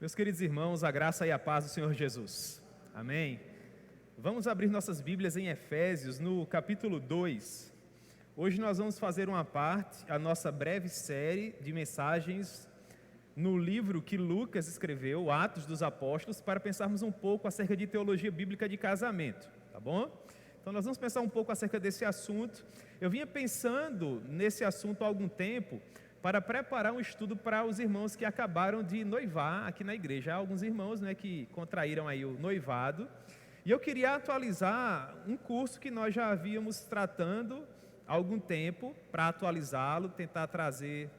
Meus queridos irmãos, a graça e a paz do Senhor Jesus. Amém? Vamos abrir nossas Bíblias em Efésios, no capítulo 2. Hoje nós vamos fazer uma parte, a nossa breve série de mensagens no livro que Lucas escreveu, Atos dos Apóstolos, para pensarmos um pouco acerca de teologia bíblica de casamento, tá bom? Então nós vamos pensar um pouco acerca desse assunto. Eu vinha pensando nesse assunto há algum tempo, para preparar um estudo para os irmãos que acabaram de noivar aqui na igreja. Há alguns irmãos, que contraíram aí o noivado. E eu queria atualizar um curso que nós já havíamos tratando há algum tempo, para atualizá-lo, tentar trazer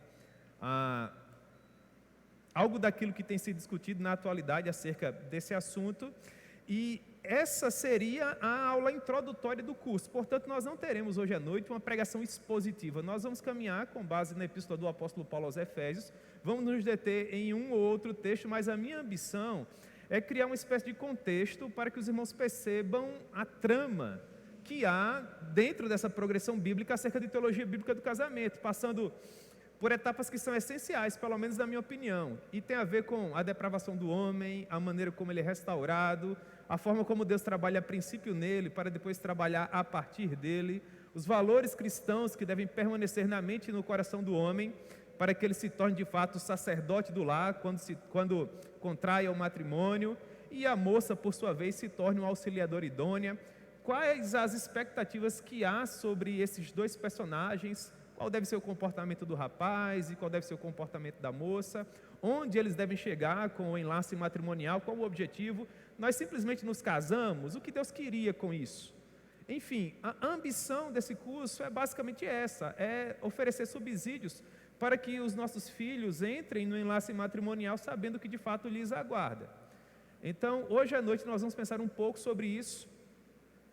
algo daquilo que tem sido discutido na atualidade acerca desse assunto. E essa seria a aula introdutória do curso. Portanto, nós não teremos hoje à noite uma pregação expositiva. Nós vamos caminhar com base na epístola do apóstolo Paulo aos Efésios. Vamos nos deter em um ou outro texto, mas a minha ambição é criar uma espécie de contexto para que os irmãos percebam a trama que há dentro dessa progressão bíblica acerca de teologia bíblica do casamento, passando por etapas que são essenciais, pelo menos na minha opinião, e tem a ver com a depravação do homem, a maneira como ele é restaurado, a forma como Deus trabalha a princípio nele, para depois trabalhar a partir dele, os valores cristãos que devem permanecer na mente e no coração do homem, para que ele se torne de fato o sacerdote do lar, quando contraia o matrimônio, e a moça, por sua vez, se torne um auxiliador idônea. Quais as expectativas que há sobre esses dois personagens? Qual deve ser o comportamento do rapaz e qual deve ser o comportamento da moça? Onde eles devem chegar com o enlace matrimonial? Qual o objetivo? Nós simplesmente nos casamos? O que Deus queria com isso? Enfim, a ambição desse curso é basicamente essa, é oferecer subsídios para que os nossos filhos entrem no enlace matrimonial sabendo o que de fato lhes aguarda. Então, hoje à noite nós vamos pensar um pouco sobre isso.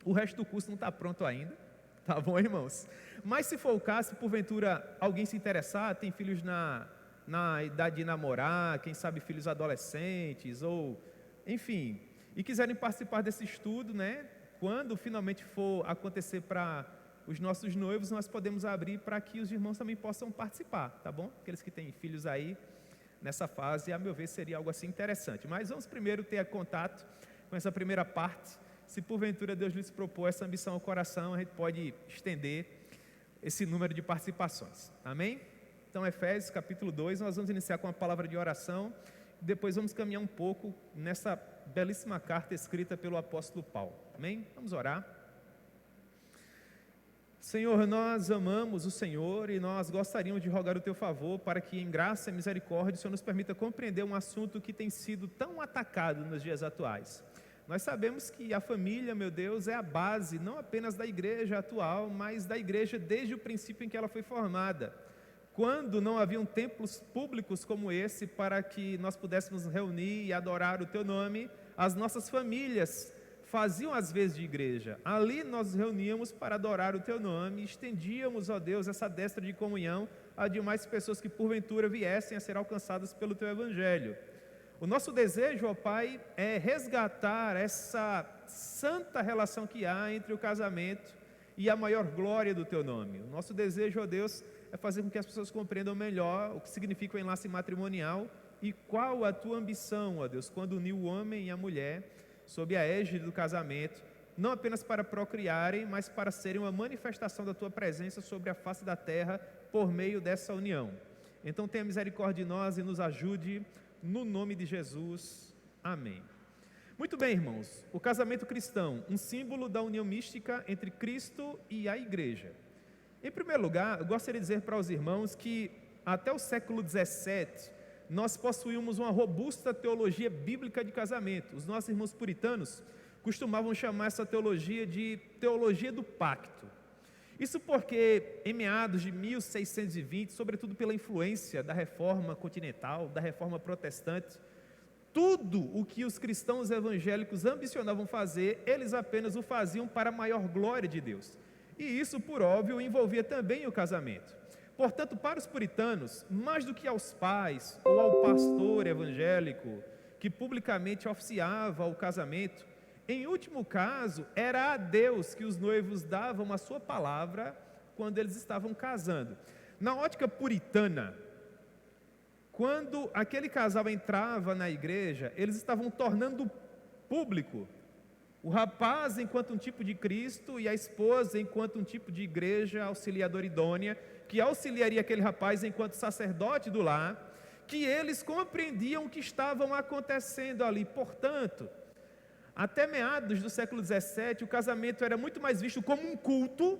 O resto do curso não está pronto ainda, tá bom, irmãos? Mas se for o caso, se porventura alguém se interessar, tem filhos na idade de namorar, quem sabe filhos adolescentes, ou enfim, e quiserem participar desse estudo, quando finalmente for acontecer para os nossos noivos, nós podemos abrir para que os irmãos também possam participar, tá bom? Aqueles que têm filhos aí nessa fase, a meu ver, seria algo assim interessante. Mas vamos primeiro ter contato com essa primeira parte. Se porventura Deus lhes propor essa ambição ao coração, a gente pode estender esse número de participações. Amém? Então, Efésios capítulo 2, nós vamos iniciar com uma palavra de oração. Depois vamos caminhar um pouco nessa belíssima carta escrita pelo apóstolo Paulo. Amém? Vamos orar. Senhor, nós amamos o Senhor e nós gostaríamos de rogar o Teu favor para que em graça e misericórdia o Senhor nos permita compreender um assunto que tem sido tão atacado nos dias atuais. Nós sabemos que a família, meu Deus, é a base não apenas da igreja atual, mas da igreja desde o princípio em que ela foi formada. Quando não haviam templos públicos como esse para que nós pudéssemos reunir e adorar o Teu nome, as nossas famílias faziam as vezes de igreja. Ali nós nos reuníamos para adorar o Teu nome, estendíamos, ó Deus, essa destra de comunhão a demais pessoas que porventura viessem a ser alcançadas pelo Teu Evangelho. O nosso desejo, ó Pai, é resgatar essa santa relação que há entre o casamento e a maior glória do Teu nome. O nosso desejo, ó Deus, é fazer com que as pessoas compreendam melhor o que significa o enlace matrimonial e qual a Tua ambição, ó Deus, quando uniu o homem e a mulher sob a égide do casamento, não apenas para procriarem, mas para serem uma manifestação da Tua presença sobre a face da terra por meio dessa união. Então tenha misericórdia de nós e nos ajude, no nome de Jesus, amém. Muito bem, irmãos, o casamento cristão, um símbolo da união mística entre Cristo e a igreja. Em primeiro lugar, eu gostaria de dizer para os irmãos que até o século XVII, nós possuímos uma robusta teologia bíblica de casamento. Os nossos irmãos puritanos costumavam chamar essa teologia de teologia do pacto. Isso porque em meados de 1620, sobretudo pela influência da reforma continental, da reforma protestante, tudo o que os cristãos evangélicos ambicionavam fazer, eles apenas o faziam para a maior glória de Deus. E isso, por óbvio, envolvia também o casamento. Portanto, para os puritanos, mais do que aos pais ou ao pastor evangélico que publicamente oficiava o casamento, em último caso, era a Deus que os noivos davam a sua palavra quando eles estavam casando. Na ótica puritana, quando aquele casal entrava na igreja, eles estavam tornando público o rapaz enquanto um tipo de Cristo e a esposa enquanto um tipo de igreja auxiliadora idônea, que auxiliaria aquele rapaz enquanto sacerdote do lar, que eles compreendiam o que estavam acontecendo ali. Portanto, até meados do século XVII, o casamento era muito mais visto como um culto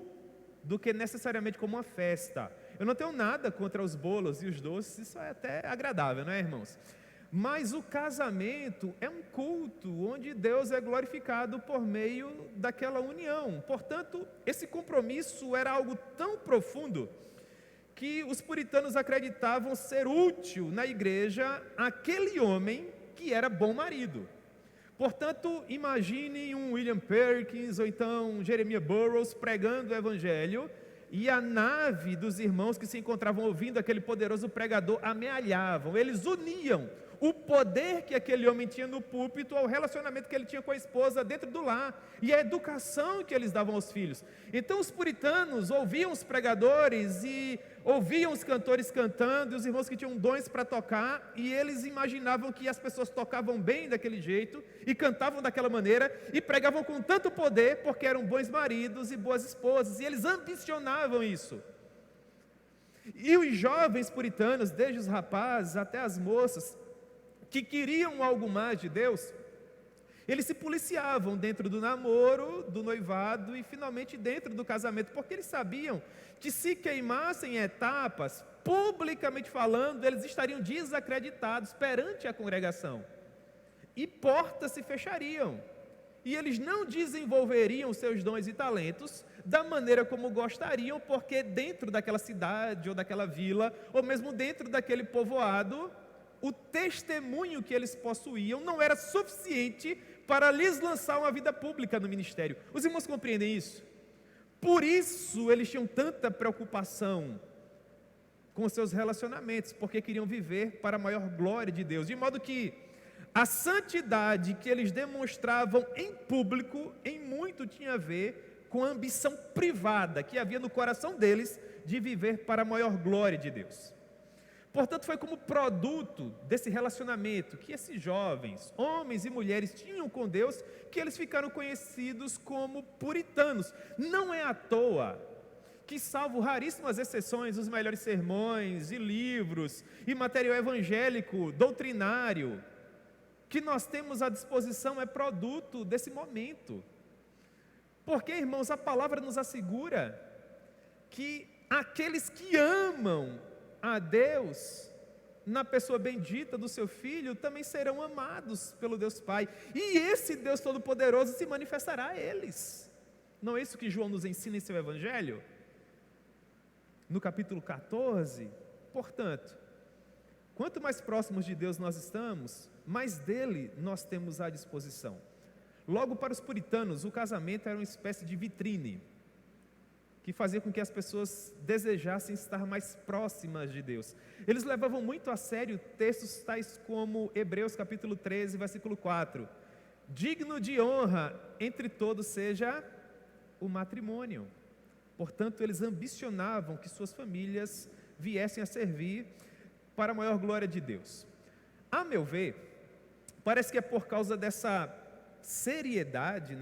do que necessariamente como uma festa. Eu não tenho nada contra os bolos e os doces, isso é até agradável, não é, irmãos? Mas o casamento é um culto onde Deus é glorificado por meio daquela união. Portanto, esse compromisso era algo tão profundo que os puritanos acreditavam ser útil na igreja aquele homem que era bom marido. Portanto, imagine um William Perkins ou então Jeremiah Burroughs pregando o evangelho e a nave dos irmãos que se encontravam ouvindo aquele poderoso pregador amealhavam, eles uniam o poder que aquele homem tinha no púlpito ao relacionamento que ele tinha com a esposa dentro do lar e a educação que eles davam aos filhos. Então os puritanos ouviam os pregadores e ouviam os cantores cantando, e os irmãos que tinham dons para tocar, e eles imaginavam que as pessoas tocavam bem daquele jeito e cantavam daquela maneira e pregavam com tanto poder porque eram bons maridos e boas esposas, e eles ambicionavam isso. E os jovens puritanos, desde os rapazes até as moças, que queriam algo mais de Deus, eles se policiavam dentro do namoro, do noivado e finalmente dentro do casamento, porque eles sabiam que se queimassem etapas, publicamente falando, eles estariam desacreditados perante a congregação, e portas se fechariam, e eles não desenvolveriam seus dons e talentos da maneira como gostariam, porque dentro daquela cidade ou daquela vila, ou mesmo dentro daquele povoado, o testemunho que eles possuíam não era suficiente para lhes lançar uma vida pública no ministério. Os irmãos compreendem isso? Por isso eles tinham tanta preocupação com seus relacionamentos, porque queriam viver para a maior glória de Deus, de modo que a santidade que eles demonstravam em público, em muito tinha a ver com a ambição privada que havia no coração deles de viver para a maior glória de Deus. Portanto, foi como produto desse relacionamento que esses jovens, homens e mulheres, tinham com Deus, que eles ficaram conhecidos como puritanos. Não é à toa que, salvo raríssimas exceções, os melhores sermões e livros e material evangélico, doutrinário, que nós temos à disposição é produto desse momento. Porque, irmãos, a palavra nos assegura que aqueles que amam a Deus, na pessoa bendita do seu Filho, também serão amados pelo Deus Pai, e esse Deus Todo-Poderoso se manifestará a eles. Não é isso que João nos ensina em seu Evangelho? No capítulo 14, portanto, quanto mais próximos de Deus nós estamos, mais dele nós temos à disposição. Logo, para os puritanos, o casamento era uma espécie de vitrine, que fazia com que as pessoas desejassem estar mais próximas de Deus. Eles levavam muito a sério textos tais como Hebreus capítulo 13, versículo 4. Digno de honra entre todos seja o matrimônio. Portanto, eles ambicionavam que suas famílias viessem a servir para a maior glória de Deus. A meu ver, parece que é por causa dessa seriedade,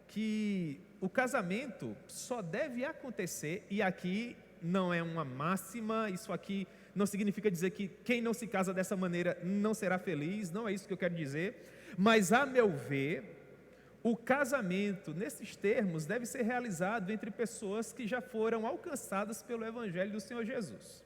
que o casamento só deve acontecer, e aqui não é uma máxima, isso aqui não significa dizer que quem não se casa dessa maneira não será feliz, não é isso que eu quero dizer, mas a meu ver, o casamento, nesses termos, deve ser realizado entre pessoas que já foram alcançadas pelo Evangelho do Senhor Jesus.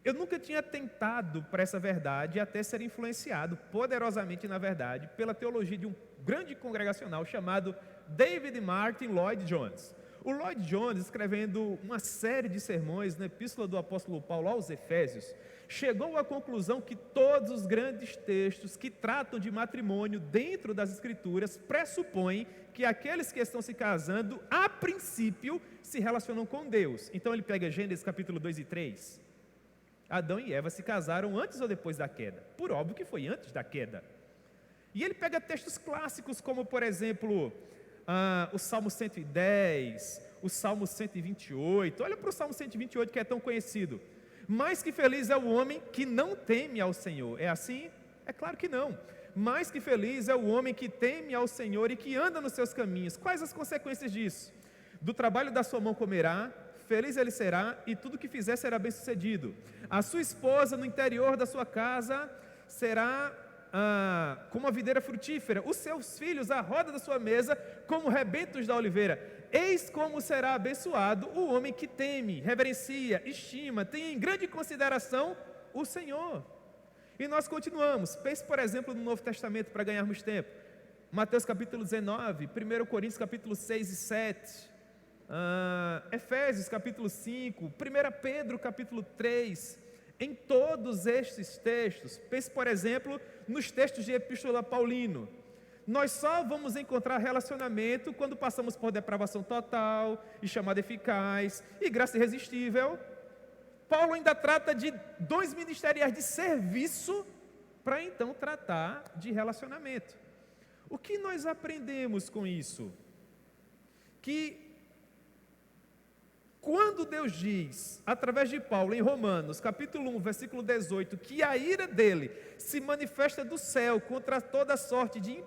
Eu nunca tinha tentado para essa verdade até ser influenciado poderosamente, na verdade, pela teologia de um grande congregacional chamado David Martin Lloyd Jones. O Lloyd Jones, escrevendo uma série de sermões na epístola do apóstolo Paulo aos Efésios, chegou à conclusão que todos os grandes textos que tratam de matrimônio dentro das Escrituras pressupõem que aqueles que estão se casando, a princípio, se relacionam com Deus. Então ele pega Gênesis capítulo 2 e 3. Adão e Eva se casaram antes ou depois da queda? Por óbvio que foi antes da queda. E ele pega textos clássicos como, por exemplo, o Salmo 110, o Salmo 128. Olha para o Salmo 128, que é tão conhecido. Mais que feliz é o homem que não teme ao Senhor. É assim? É claro que não. Mais que feliz é o homem que teme ao Senhor e que anda nos seus caminhos. Quais as consequências disso? Do trabalho da sua mão comerá, feliz ele será, e tudo que fizer será bem sucedido. A sua esposa no interior da sua casa será como a videira frutífera, os seus filhos à roda da sua mesa, como rebentos da oliveira. Eis como será abençoado o homem que teme, reverencia, estima, tem em grande consideração o Senhor. E nós continuamos. Pense, por exemplo, no Novo Testamento para ganharmos tempo. Mateus capítulo 19, 1 Coríntios capítulo 6 e 7, Efésios capítulo 5, 1 Pedro capítulo 3. Em todos estes textos, pense, por exemplo, nos textos de Epístola Paulino. Nós só vamos encontrar relacionamento quando passamos por depravação total, e chamada eficaz, e graça irresistível. Paulo ainda trata de dons ministeriais de serviço, para então tratar de relacionamento. O que nós aprendemos com isso? Que quando Deus diz, através de Paulo, em Romanos, capítulo 1, versículo 18, que a ira dele se manifesta do céu contra toda sorte de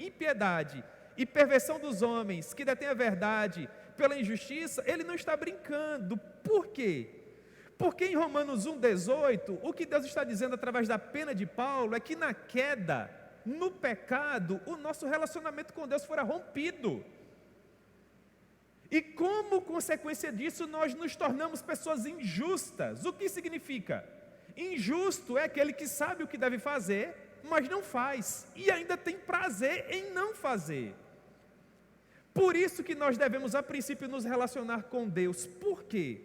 impiedade e perversão dos homens que detêm a verdade pela injustiça, ele não está brincando. Por quê? Porque em Romanos 1, 18, o que Deus está dizendo através da pena de Paulo é que na queda, no pecado, o nosso relacionamento com Deus fora rompido. E como consequência disso, nós nos tornamos pessoas injustas. O que significa? Injusto é aquele que sabe o que deve fazer, mas não faz, e ainda tem prazer em não fazer. Por isso que nós devemos, a princípio, nos relacionar com Deus. Por quê?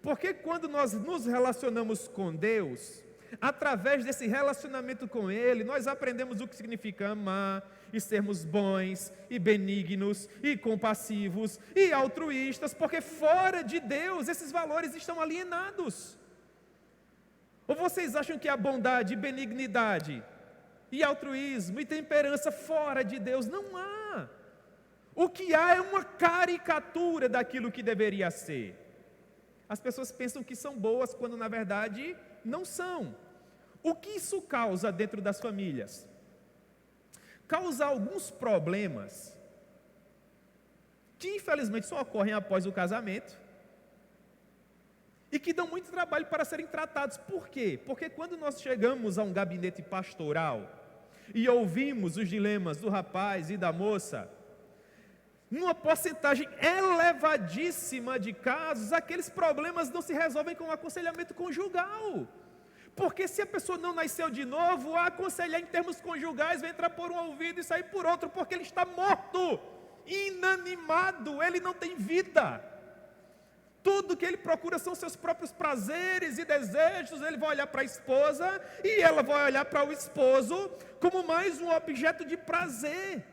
Porque quando nós nos relacionamos com Deus, através desse relacionamento com Ele, nós aprendemos o que significa amar, e sermos bons, e benignos, e compassivos, e altruístas, porque fora de Deus esses valores estão alienados. Ou vocês acham que a bondade, benignidade, e altruísmo, e temperança fora de Deus? Não há. O que há é uma caricatura daquilo que deveria ser. As pessoas pensam que são boas, quando na verdade não são. O que isso causa dentro das famílias? Causa alguns problemas que infelizmente só ocorrem após o casamento e que dão muito trabalho para serem tratados. Por quê? Porque quando nós chegamos a um gabinete pastoral e ouvimos os dilemas do rapaz e da moça, numa porcentagem elevadíssima de casos, aqueles problemas não se resolvem com o aconselhamento conjugal. Porque se a pessoa não nasceu de novo, aconselhar em termos conjugais vai entrar por um ouvido e sair por outro, porque ele está morto, inanimado, ele não tem vida. Tudo que ele procura são seus próprios prazeres e desejos. Ele vai olhar para a esposa e ela vai olhar para o esposo como mais um objeto de prazer.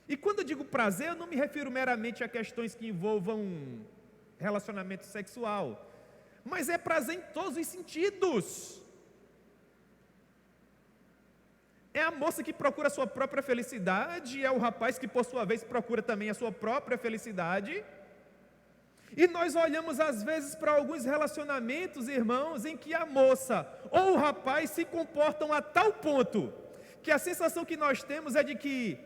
E quando eu digo prazer, eu não me refiro meramente a questões que envolvam relacionamento sexual, mas é prazer em todos os sentidos. É a moça que procura a sua própria felicidade, é o rapaz que por sua vez procura também a sua própria felicidade. E nós olhamos às vezes para alguns relacionamentos, irmãos, em que a moça ou o rapaz se comportam a tal ponto, que a sensação que nós temos é de que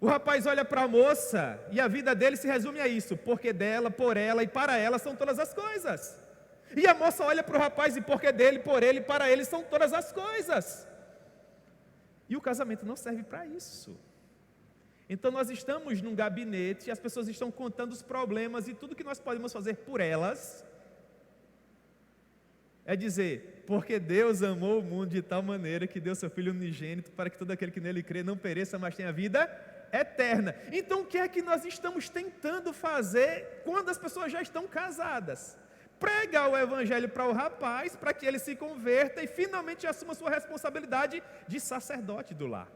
o rapaz olha para a moça e a vida dele se resume a isso, porque dela, por ela e para ela são todas as coisas. E a moça olha para o rapaz e porque dele, por ele e para ele são todas as coisas. E o casamento não serve para isso. Então nós estamos num gabinete e as pessoas estão contando os problemas e tudo que nós podemos fazer por elas é dizer, porque Deus amou o mundo de tal maneira que deu seu Filho unigênito para que todo aquele que nele crê não pereça, mas tenha vida eterna. Então o que é que nós estamos tentando fazer quando as pessoas já estão casadas? Pregar o evangelho para o rapaz, para que ele se converta e finalmente assuma sua responsabilidade de sacerdote do lar.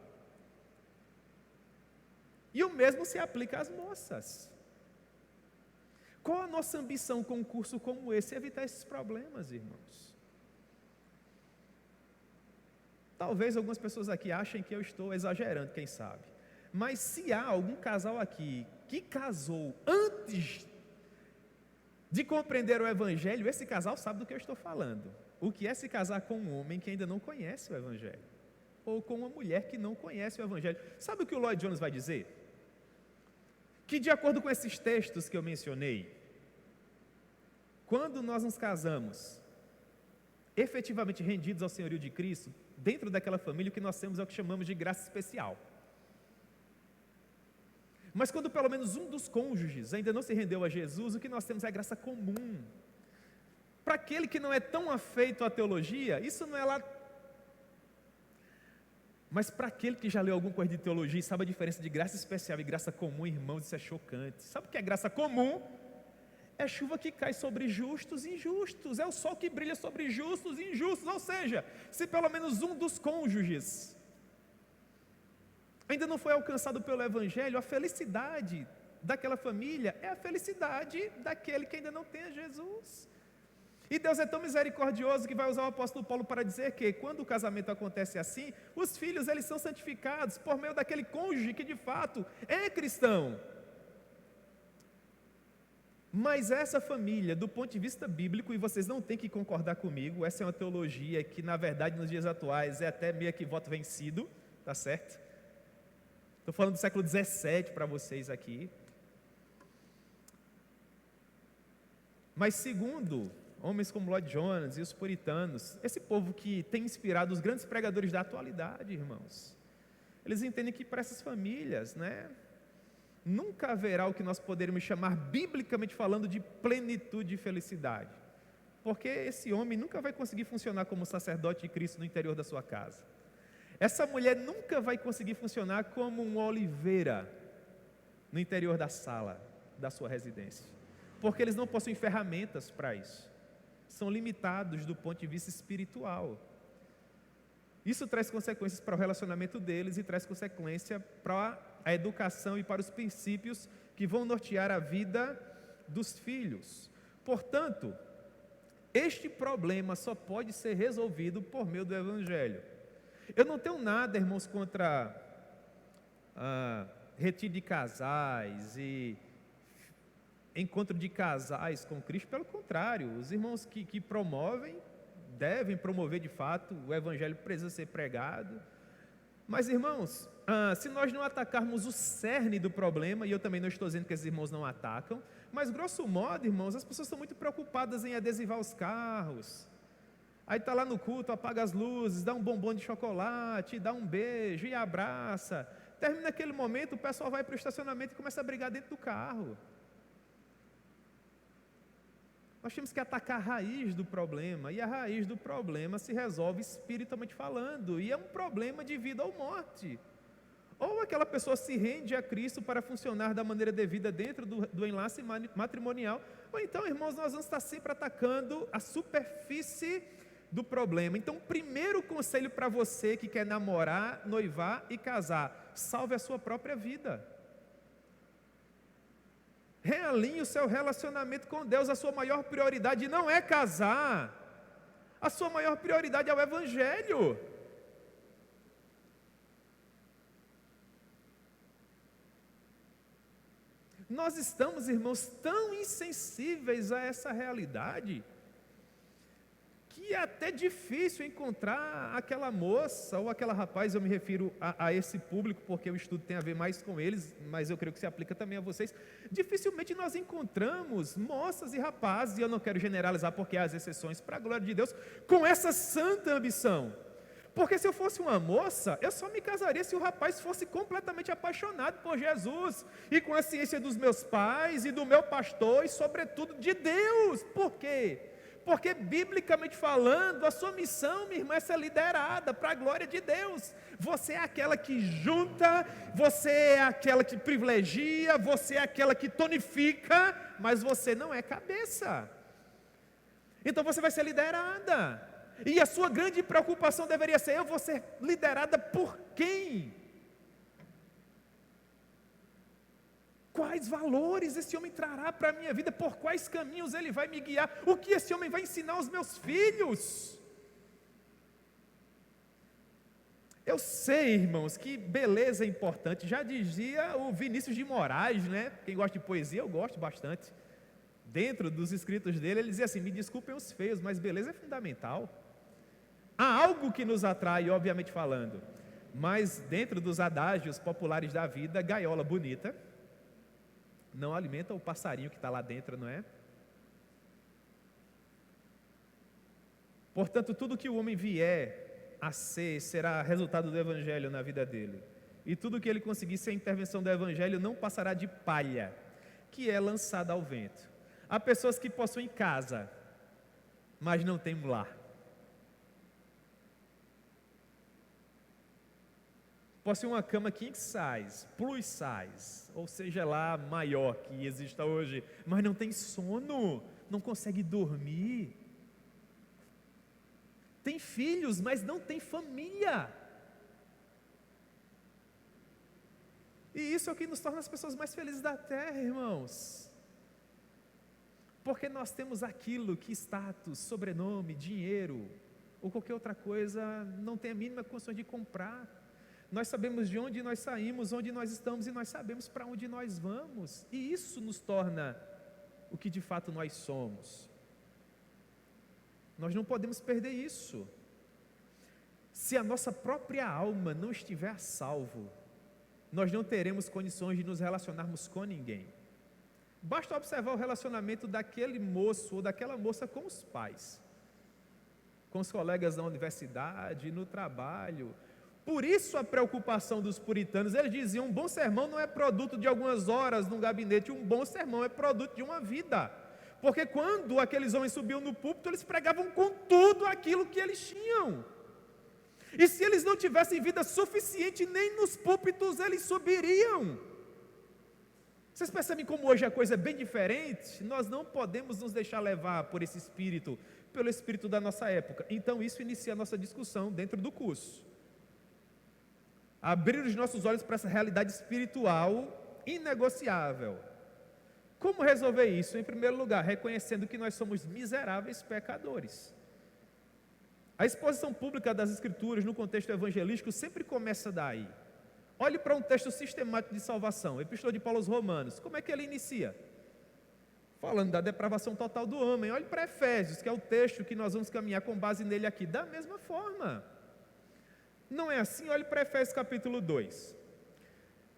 E o mesmo se aplica às moças. Qual a nossa ambição com um curso como esse? Evitar esses problemas, irmãos. Talvez algumas pessoas aqui achem que eu estou exagerando, quem sabe. Mas se há algum casal aqui que casou antes de compreender o Evangelho, esse casal sabe do que eu estou falando. O que é se casar com um homem que ainda não conhece o Evangelho? Ou com uma mulher que não conhece o Evangelho? Sabe o que o Lloyd Jones vai dizer? Que de acordo com esses textos que eu mencionei, quando nós nos casamos, efetivamente rendidos ao senhorio de Cristo, dentro daquela família, o que nós temos é o que chamamos de graça especial. Mas quando pelo menos um dos cônjuges ainda não se rendeu a Jesus, o que nós temos é a graça comum. Para aquele que não é tão afeito à teologia, isso não é lá. Mas para aquele que já leu alguma coisa de teologia e sabe a diferença de graça especial e graça comum, irmãos, isso é chocante. Sabe o que é graça comum? É chuva que cai sobre justos e injustos, é o sol que brilha sobre justos e injustos. Ou seja, se pelo menos um dos cônjuges ainda não foi alcançado pelo Evangelho, a felicidade daquela família é a felicidade daquele que ainda não tem a Jesus. E Deus é tão misericordioso que vai usar o apóstolo Paulo para dizer que quando o casamento acontece assim, os filhos eles são santificados por meio daquele cônjuge que de fato é cristão. Mas essa família, do ponto de vista bíblico, e vocês não têm que concordar comigo, essa é uma teologia que na verdade nos dias atuais é até meio que voto vencido, tá certo? Estou falando do século XVII para vocês aqui. Mas segundo homens como Lloyd Jones e os puritanos, esse povo que tem inspirado os grandes pregadores da atualidade, irmãos, eles entendem que para essas famílias, nunca haverá o que nós poderíamos chamar, biblicamente falando, de plenitude e felicidade. Porque esse homem nunca vai conseguir funcionar como sacerdote de Cristo no interior da sua casa. Essa mulher nunca vai conseguir funcionar como uma oliveira no interior da sala da sua residência. Porque eles não possuem ferramentas para isso. São limitados do ponto de vista espiritual. Isso traz consequências para o relacionamento deles e traz consequência para a educação e para os princípios que vão nortear a vida dos filhos. Portanto, este problema só pode ser resolvido por meio do Evangelho. Eu não tenho nada, irmãos, contra retiro de casais e encontro de casais com Cristo. Pelo contrário, os irmãos que promovem, devem promover de fato, o Evangelho precisa ser pregado. Mas, irmãos, se nós não atacarmos o cerne do problema, e eu também não estou dizendo que esses irmãos não atacam, mas grosso modo, irmãos, as pessoas estão muito preocupadas em adesivar os carros. Aí está lá no culto, apaga as luzes, dá um bombom de chocolate, dá um beijo e abraça. Termina aquele momento, o pessoal vai para o estacionamento e começa a brigar dentro do carro. Nós temos que atacar a raiz do problema, e a raiz do problema se resolve espiritualmente falando, e é um problema de vida ou morte. Ou aquela pessoa se rende a Cristo para funcionar da maneira devida dentro do enlace matrimonial, ou então, irmãos, nós vamos estar sempre atacando a superfície do problema. Então, primeiro conselho para você que quer namorar, noivar e casar: salve a sua própria vida. Realinhe o seu relacionamento com Deus. A sua maior prioridade não é casar, a sua maior prioridade é o Evangelho. Nós estamos, irmãos, tão insensíveis a essa realidade, que é até difícil encontrar aquela moça ou aquela rapaz. Eu me refiro a esse público, porque o estudo tem a ver mais com eles, mas eu creio que se aplica também a vocês. Dificilmente nós encontramos moças e rapazes, e eu não quero generalizar porque há as exceções, para a glória de Deus, com essa santa ambição. Porque se eu fosse uma moça, eu só me casaria se o rapaz fosse completamente apaixonado por Jesus, e com a ciência dos meus pais e do meu pastor, e sobretudo de Deus. Por quê? Porque biblicamente falando, a sua missão, minha irmã, é ser liderada para a glória de Deus. Você é aquela que junta, você é aquela que privilegia, você é aquela que tonifica, mas você não é cabeça. Então você vai ser liderada. E a sua grande preocupação deveria ser: eu vou ser liderada por quem? Quais valores esse homem trará para a minha vida? Por quais caminhos ele vai me guiar? O que esse homem vai ensinar aos meus filhos? Eu sei, irmãos, que beleza é importante. Já dizia o Vinícius de Moraes, Quem gosta de poesia, eu gosto bastante. dentro dos escritos dele, ele dizia assim: me desculpem os feios, mas beleza é fundamental. Há algo que nos atrai, obviamente falando, mas dentro dos adágios populares da vida, gaiola bonita não alimenta o passarinho que está lá dentro, não é? Portanto, tudo que o homem vier a ser, será resultado do Evangelho na vida dele. E tudo que ele conseguir ser a intervenção do Evangelho não passará de palha, que é lançada ao vento. Há pessoas que possuem casa, mas não têm um lar. Possuem uma cama king size, plus size, ou seja lá, maior que exista hoje, mas não tem sono, não consegue dormir. Tem filhos, mas não tem família. E isso é o que nos torna as pessoas mais felizes da terra, irmãos. Porque nós temos aquilo que status, sobrenome, dinheiro, ou qualquer outra coisa, não tem a mínima condição de comprar. Nós sabemos de onde nós saímos, onde nós estamos, e nós sabemos para onde nós vamos. E isso nos torna o que de fato nós somos. Nós não podemos perder isso. Se a nossa própria alma não estiver a salvo, nós não teremos condições de nos relacionarmos com ninguém. Basta observar o relacionamento daquele moço ou daquela moça com os pais, com os colegas da universidade, no trabalho. Por isso a preocupação dos puritanos. Eles diziam: um bom sermão não é produto de algumas horas num gabinete, um bom sermão é produto de uma vida. Porque quando aqueles homens subiam no púlpito, eles pregavam com tudo aquilo que eles tinham. E se eles não tivessem vida suficiente, nem nos púlpitos eles subiriam. Vocês percebem como hoje a coisa é bem diferente? Nós não podemos nos deixar levar por esse espírito, pelo espírito da nossa época. Então isso inicia a nossa discussão dentro do curso. Abrir os nossos olhos para essa realidade espiritual inegociável. Como resolver isso? Em primeiro lugar, reconhecendo que nós somos miseráveis pecadores. A exposição pública das Escrituras no contexto evangelístico sempre começa daí. Olhe para um texto sistemático de salvação, Epístola de Paulo aos Romanos. Como é que ele inicia? Falando da depravação total do homem. Olhe para Efésios, que é o texto que nós vamos caminhar com base nele aqui. Da mesma forma. Não é assim? Olhe para Efésios capítulo 2.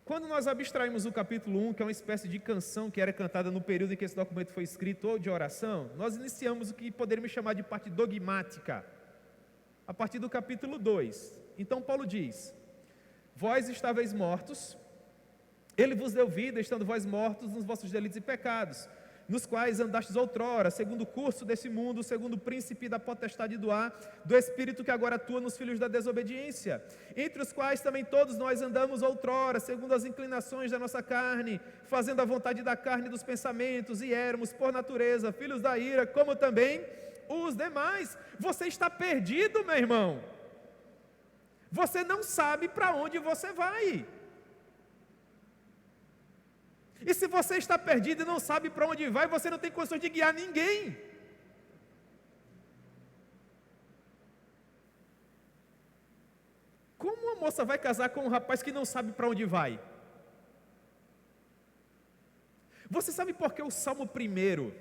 Quando nós abstraímos o capítulo 1, que é uma espécie de canção que era cantada no período em que esse documento foi escrito, ou de oração, nós iniciamos o que poderíamos chamar de parte dogmática, a partir do capítulo 2. Então Paulo diz: vós estáveis mortos, ele vos deu vida, estando vós mortos nos vossos delitos e pecados, nos quais andastes outrora, segundo o curso desse mundo, segundo o príncipe da potestade do ar, do espírito que agora atua nos filhos da desobediência, entre os quais também todos nós andamos outrora, segundo as inclinações da nossa carne, fazendo a vontade da carne e dos pensamentos, e éramos, por natureza, filhos da ira, como também os demais. Você está perdido, meu irmão. Você não sabe para onde você vai. E se você está perdido e não sabe para onde vai, você não tem condições de guiar ninguém. Como uma moça vai casar com um rapaz que não sabe para onde vai? Você sabe por que o Salmo 1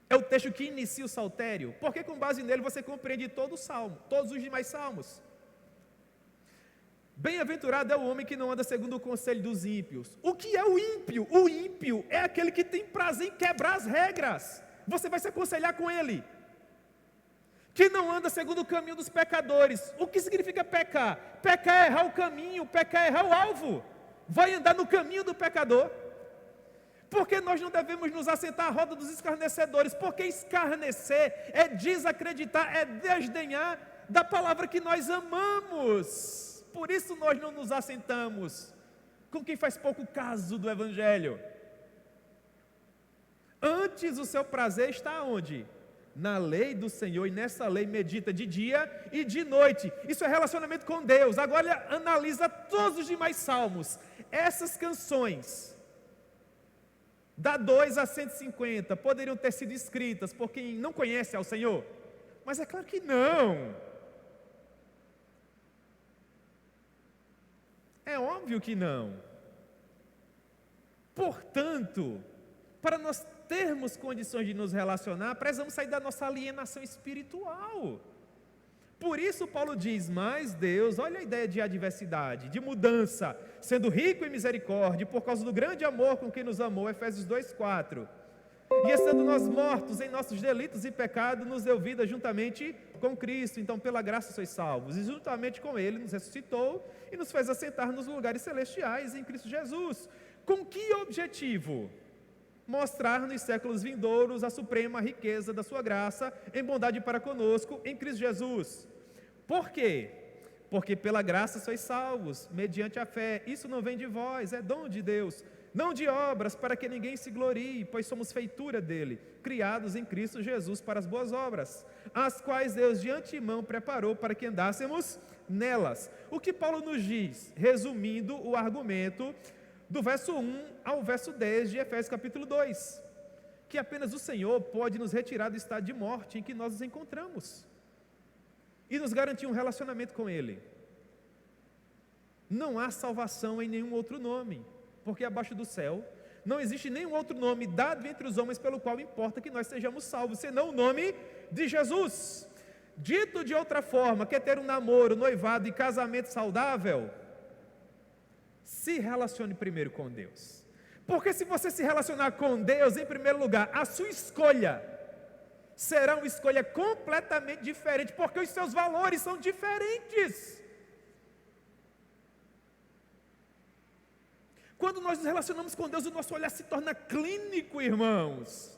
é o texto que inicia o saltério? Porque com base nele você compreende todo o salmo, todos os demais salmos. Bem-aventurado é o homem que não anda segundo o conselho dos ímpios. O que é o ímpio? O ímpio é aquele que tem prazer em quebrar as regras. Você vai se aconselhar com ele. Que não anda segundo o caminho dos pecadores. O que significa pecar? Pecar é errar o caminho, pecar é errar o alvo. Vai andar no caminho do pecador. Porque nós não devemos nos assentar à roda dos escarnecedores. Porque escarnecer é desacreditar, é desdenhar da palavra que nós amamos. Por isso nós não nos assentamos com quem faz pouco caso do Evangelho. Antes o seu prazer está onde? Na lei do Senhor, e nessa lei medita de dia e de noite. Isso é relacionamento com Deus. Agora analisa todos os demais salmos. Essas canções, da 2 a 150, poderiam ter sido escritas por quem não conhece ao Senhor? Mas é claro que não. É óbvio que não. Portanto, Para nós termos condições de nos relacionar, precisamos sair da nossa alienação espiritual. Por isso Paulo diz, mas Deus, olha a ideia de adversidade, de mudança, sendo rico em misericórdia, por causa do grande amor com quem nos amou, Efésios 2:4. E estando nós mortos em nossos delitos e pecados, nos deu vida juntamente com Cristo. Então, pela graça sois salvos. E juntamente com Ele nos ressuscitou e nos fez assentar nos lugares celestiais em Cristo Jesus. Com que objetivo? Mostrar nos séculos vindouros a suprema riqueza da sua graça em bondade para conosco em Cristo Jesus. Por quê? Porque pela graça sois salvos, mediante a fé. Isso não vem de vós, é dom de Deus. Não de obras, para que ninguém se glorie, pois somos feitura dele, criados em Cristo Jesus para as boas obras, as quais Deus de antemão preparou para que andássemos nelas. O que Paulo nos diz, resumindo o argumento do verso 1 ao verso 10 de Efésios capítulo 2, que apenas o Senhor pode nos retirar do estado de morte em que nós nos encontramos e nos garantir um relacionamento com Ele. Não há salvação em nenhum outro nome, porque abaixo do céu não existe nenhum outro nome dado entre os homens pelo qual importa que nós sejamos salvos, senão o nome de Jesus. Dito de outra forma, quer ter um namoro, noivado e casamento saudável? Se relacione primeiro com Deus. Porque se você se relacionar com Deus, em primeiro lugar, a sua escolha será uma escolha completamente diferente, porque os seus valores são diferentes. Quando nós nos relacionamos com Deus, o nosso olhar se torna clínico, irmãos.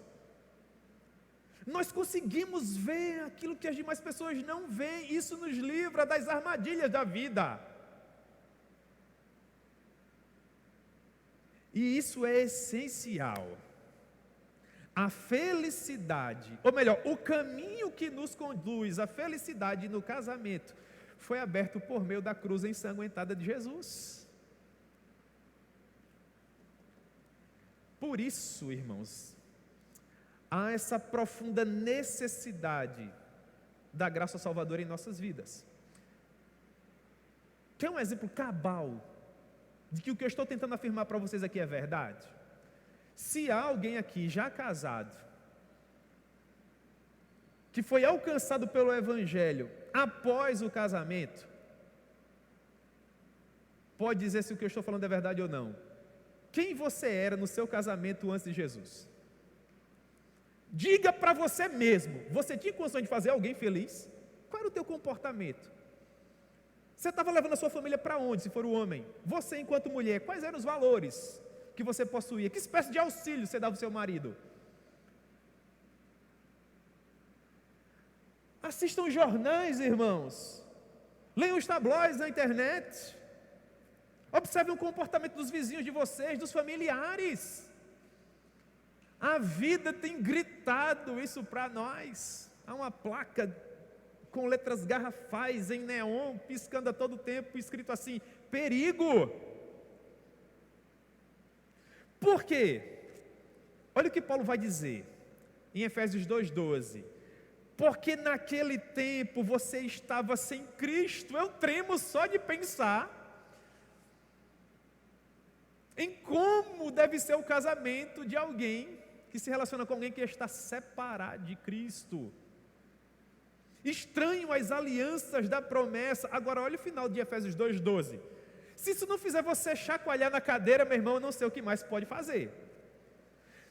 Nós conseguimos ver aquilo que as demais pessoas não veem. Isso nos livra das armadilhas da vida. E isso é essencial. A felicidade, ou melhor, o caminho que nos conduz à felicidade no casamento, foi aberto por meio da cruz ensanguentada de Jesus. Por isso, irmãos, há essa profunda necessidade da graça salvadora em nossas vidas. Quer um exemplo cabal de que o que eu estou tentando afirmar para vocês aqui é verdade? Se há alguém aqui já casado, que foi alcançado pelo Evangelho após o casamento, pode dizer se o que eu estou falando é verdade ou não. Quem você era no seu casamento antes de Jesus? Diga para você mesmo, você tinha condição de fazer alguém feliz? Qual era o teu comportamento? Você estava levando a sua família para onde, se for o homem? Você enquanto mulher, quais eram os valores que você possuía? Que espécie de auxílio você dava ao seu marido? Assistam jornais, irmãos. Leiam os tabloides na internet. Observem o comportamento dos vizinhos de vocês, dos familiares. A vida tem gritado isso para nós. Há uma placa com letras garrafais em neon, piscando a todo tempo, escrito assim, perigo. Por quê? Olha o que Paulo vai dizer em Efésios 2:12. Porque naquele tempo você estava sem Cristo. Eu tremo só de pensar em como deve ser o casamento de alguém que se relaciona com alguém que está separado de Cristo. Estranho as alianças da promessa. Agora olha o final de Efésios 2:12. Se isso não fizer você chacoalhar na cadeira, meu irmão, eu não sei o que mais pode fazer.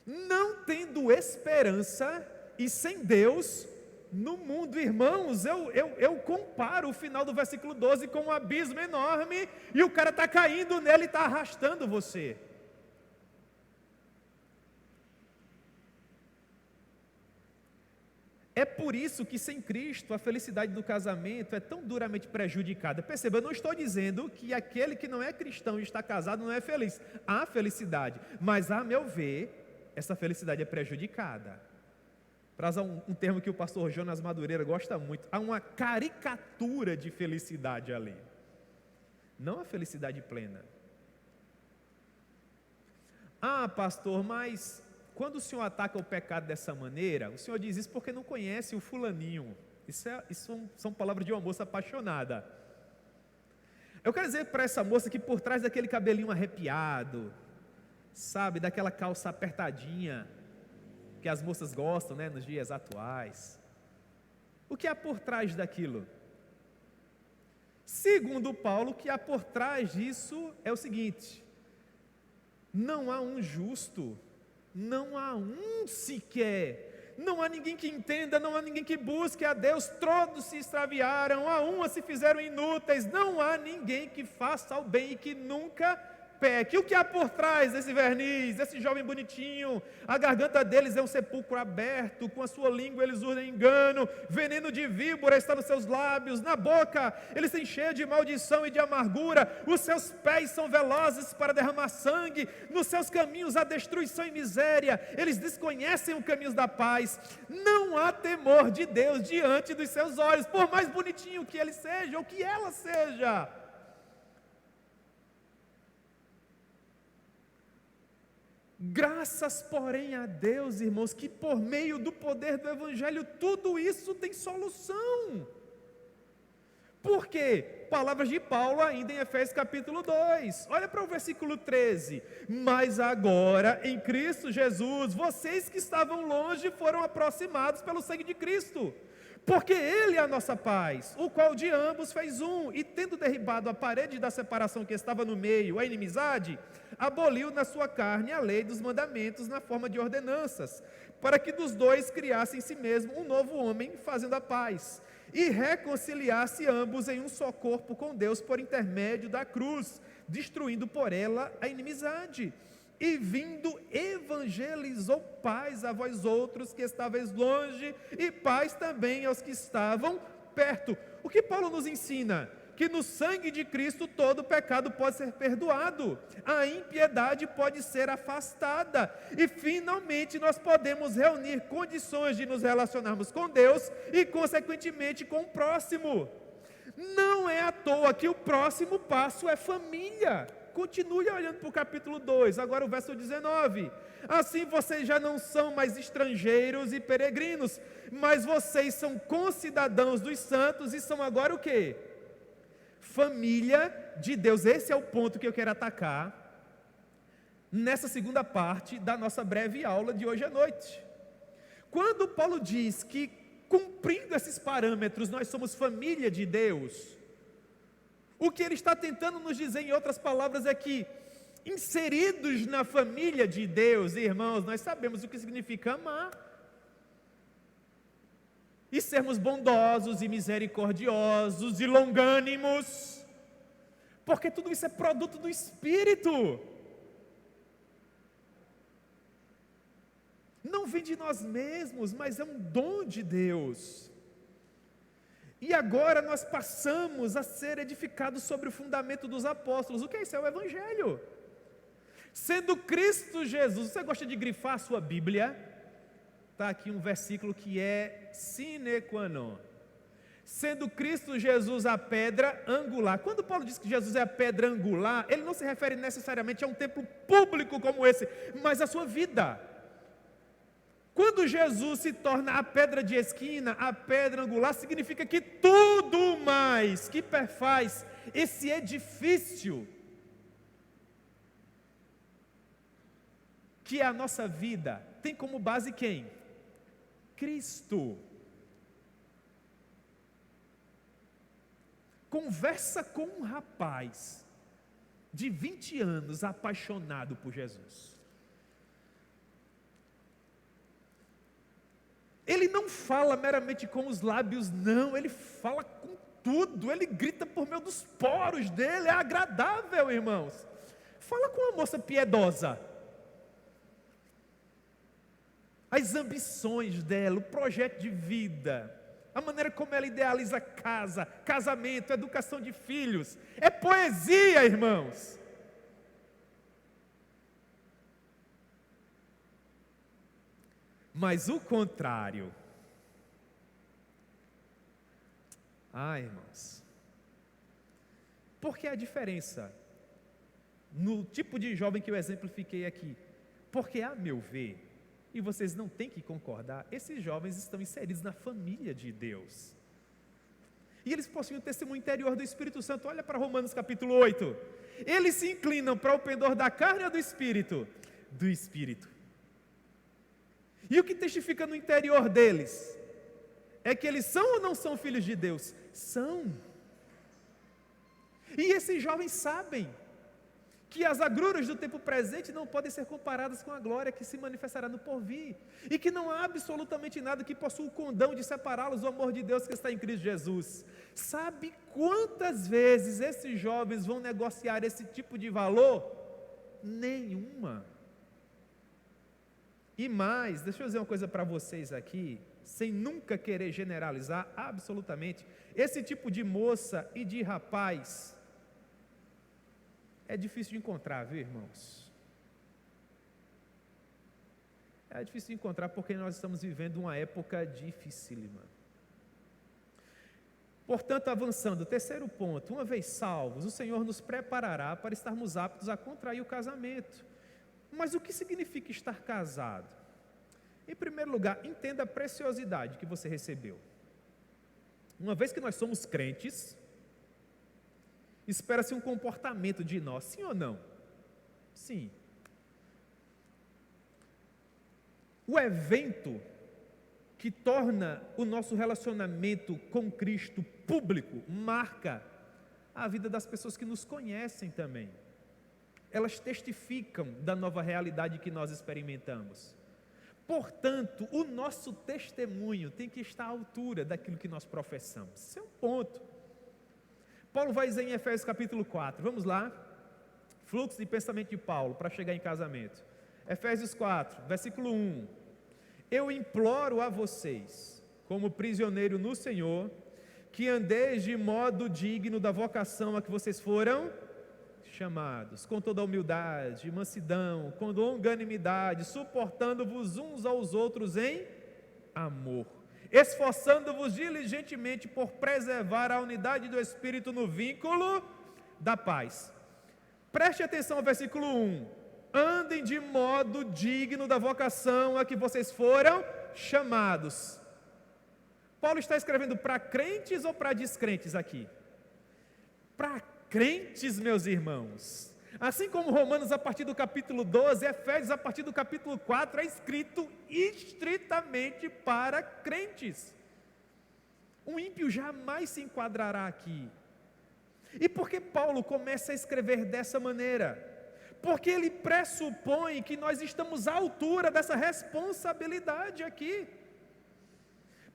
Não tendo esperança e sem Deus no mundo, irmãos, eu comparo o final do versículo 12 com um abismo enorme, e o cara está caindo nele e está arrastando você. É por isso que sem Cristo a felicidade do casamento é tão duramente prejudicada. Perceba, eu não estou dizendo que aquele que não é cristão e está casado não é feliz. Há felicidade, mas a meu ver, essa felicidade é prejudicada. Para usar um termo que o pastor Jonas Madureira gosta muito, há uma caricatura de felicidade ali. Não a felicidade plena. Ah, pastor, mas quando o senhor ataca o pecado dessa maneira, o senhor diz isso porque não conhece o fulaninho. Isso são palavras de uma moça apaixonada. Eu quero dizer para essa moça que por trás daquele cabelinho arrepiado, Sabe, daquela calça apertadinha que as moças gostam, né, nos dias atuais. O que há por trás daquilo? Segundo Paulo, o que há por trás disso é o seguinte: não há um justo, não há um sequer, não há ninguém que entenda, não há ninguém que busque a Deus, todos se extraviaram, a uma se fizeram inúteis, não há ninguém que faça o bem e que nunca peque. O que há por trás desse verniz, desse jovem bonitinho? A garganta deles é um sepulcro aberto, com a sua língua eles urdem engano, veneno de víbora está nos seus lábios, na boca eles têm cheio de maldição e de amargura, os seus pés são velozes para derramar sangue, nos seus caminhos há destruição e miséria, eles desconhecem os caminhos da paz, não há temor de Deus diante dos seus olhos, por mais bonitinho que ele seja, ou que ela seja. Graças, porém, a Deus, irmãos, que por meio do poder do Evangelho, tudo isso tem solução. Por quê? Palavras de Paulo ainda em Efésios capítulo 2. Olha para o versículo 13. Mas agora, em Cristo Jesus, vocês que estavam longe foram aproximados pelo sangue de Cristo. Porque Ele é a nossa paz, o qual de ambos fez um, e tendo derribado a parede da separação que estava no meio, a inimizade, aboliu na sua carne a lei dos mandamentos na forma de ordenanças, para que dos dois criasse em si mesmo um novo homem, fazendo a paz, e reconciliasse ambos em um só corpo com Deus por intermédio da cruz, destruindo por ela a inimizade. E vindo evangelizou paz a vós outros que estáveis longe, e paz também aos que estavam perto. O que Paulo nos ensina? Que no sangue de Cristo todo pecado pode ser perdoado, a impiedade pode ser afastada, e finalmente nós podemos reunir condições de nos relacionarmos com Deus e consequentemente com o próximo. Não é à toa que o próximo passo é família. Continue olhando para o capítulo 2, agora o verso 19. Assim vocês já não são mais estrangeiros e peregrinos, mas vocês são concidadãos dos santos e são agora o quê? Família de Deus. Esse é o ponto que eu quero atacar nessa segunda parte da nossa breve aula de hoje à noite. Quando Paulo diz que, cumprindo esses parâmetros, nós somos família de Deus, o que ele está tentando nos dizer, em outras palavras, é que, inseridos na família de Deus, irmãos, nós sabemos o que significa amar, e sermos bondosos e misericordiosos e longânimos, porque tudo isso é produto do Espírito, não vem de nós mesmos, mas é um dom de Deus. E agora nós passamos a ser edificados sobre o fundamento dos apóstolos. O que é isso? É o Evangelho. Sendo Cristo Jesus, você gosta de grifar a sua Bíblia? Está aqui um versículo que é sine qua non. Sendo Cristo Jesus a pedra angular. Quando Paulo diz que Jesus é a pedra angular, ele não se refere necessariamente a um templo público como esse, mas à sua vida. Quando Jesus se torna a pedra de esquina, a pedra angular, significa que tudo mais que perfaz esse edifício, que é a nossa vida, tem como base quem? Cristo. Conversa com um rapaz de 20 anos apaixonado por Jesus. Ele não fala meramente com os lábios, não, ele fala com tudo, ele grita por meio dos poros dele, é agradável, irmãos. Fala com uma moça piedosa. As ambições dela, o projeto de vida, a maneira como ela idealiza casa, casamento, educação de filhos, é poesia, irmãos. Mas o contrário. Irmãos. Por que a diferença no tipo de jovem que eu exemplifiquei aqui? Porque, a meu ver, e vocês não têm que concordar, esses jovens estão inseridos na família de Deus. E eles possuem o testemunho interior do Espírito Santo. Olha para Romanos capítulo 8. Eles se inclinam para o pendor da carne ou do Espírito? do Espírito. E o que testifica no interior deles é que eles são ou não são filhos de Deus? São. E esses jovens sabem que as agruras do tempo presente não podem ser comparadas com a glória que se manifestará no porvir, e que não há absolutamente nada que possua o condão de separá-los do amor de Deus que está em Cristo Jesus. Sabe quantas vezes esses jovens vão negociar esse tipo de valor? Nenhuma. E mais, deixa eu dizer uma coisa para vocês aqui, sem nunca querer generalizar absolutamente, esse tipo de moça e de rapaz é difícil de encontrar, viu, irmãos? É difícil de encontrar porque nós estamos vivendo uma época dificílima. Portanto, avançando, terceiro ponto, uma vez salvos, o Senhor nos preparará para estarmos aptos a contrair o casamento. Mas o que significa estar casado? Em primeiro lugar, entenda a preciosidade que você recebeu. Uma vez que nós somos crentes, espera-se um comportamento de nós, sim ou não? Sim. O evento que torna o nosso relacionamento com Cristo público marca a vida das pessoas que nos conhecem também. Elas testificam da nova realidade que nós experimentamos. Portanto, o nosso testemunho tem que estar à altura daquilo que nós professamos. Esse é um ponto. Paulo vai dizer em Efésios capítulo 4, vamos lá, fluxo de pensamento de Paulo para chegar em casamento. Efésios 4, versículo 1, eu imploro a vocês, como prisioneiro no Senhor, que andeis de modo digno da vocação a que vocês foram chamados, com toda humildade, mansidão, com longanimidade, suportando-vos uns aos outros em amor, esforçando-vos diligentemente por preservar a unidade do Espírito no vínculo da paz. Preste atenção ao versículo 1. Andem de modo digno da vocação a que vocês foram chamados. Paulo está escrevendo para crentes ou para descrentes aqui? Para crentes, meus irmãos. Assim como Romanos a partir do capítulo 12, Efésios a partir do capítulo 4, é escrito estritamente para crentes. Um ímpio jamais se enquadrará aqui. E por que Paulo começa a escrever dessa maneira? Porque ele pressupõe que nós estamos à altura dessa responsabilidade aqui.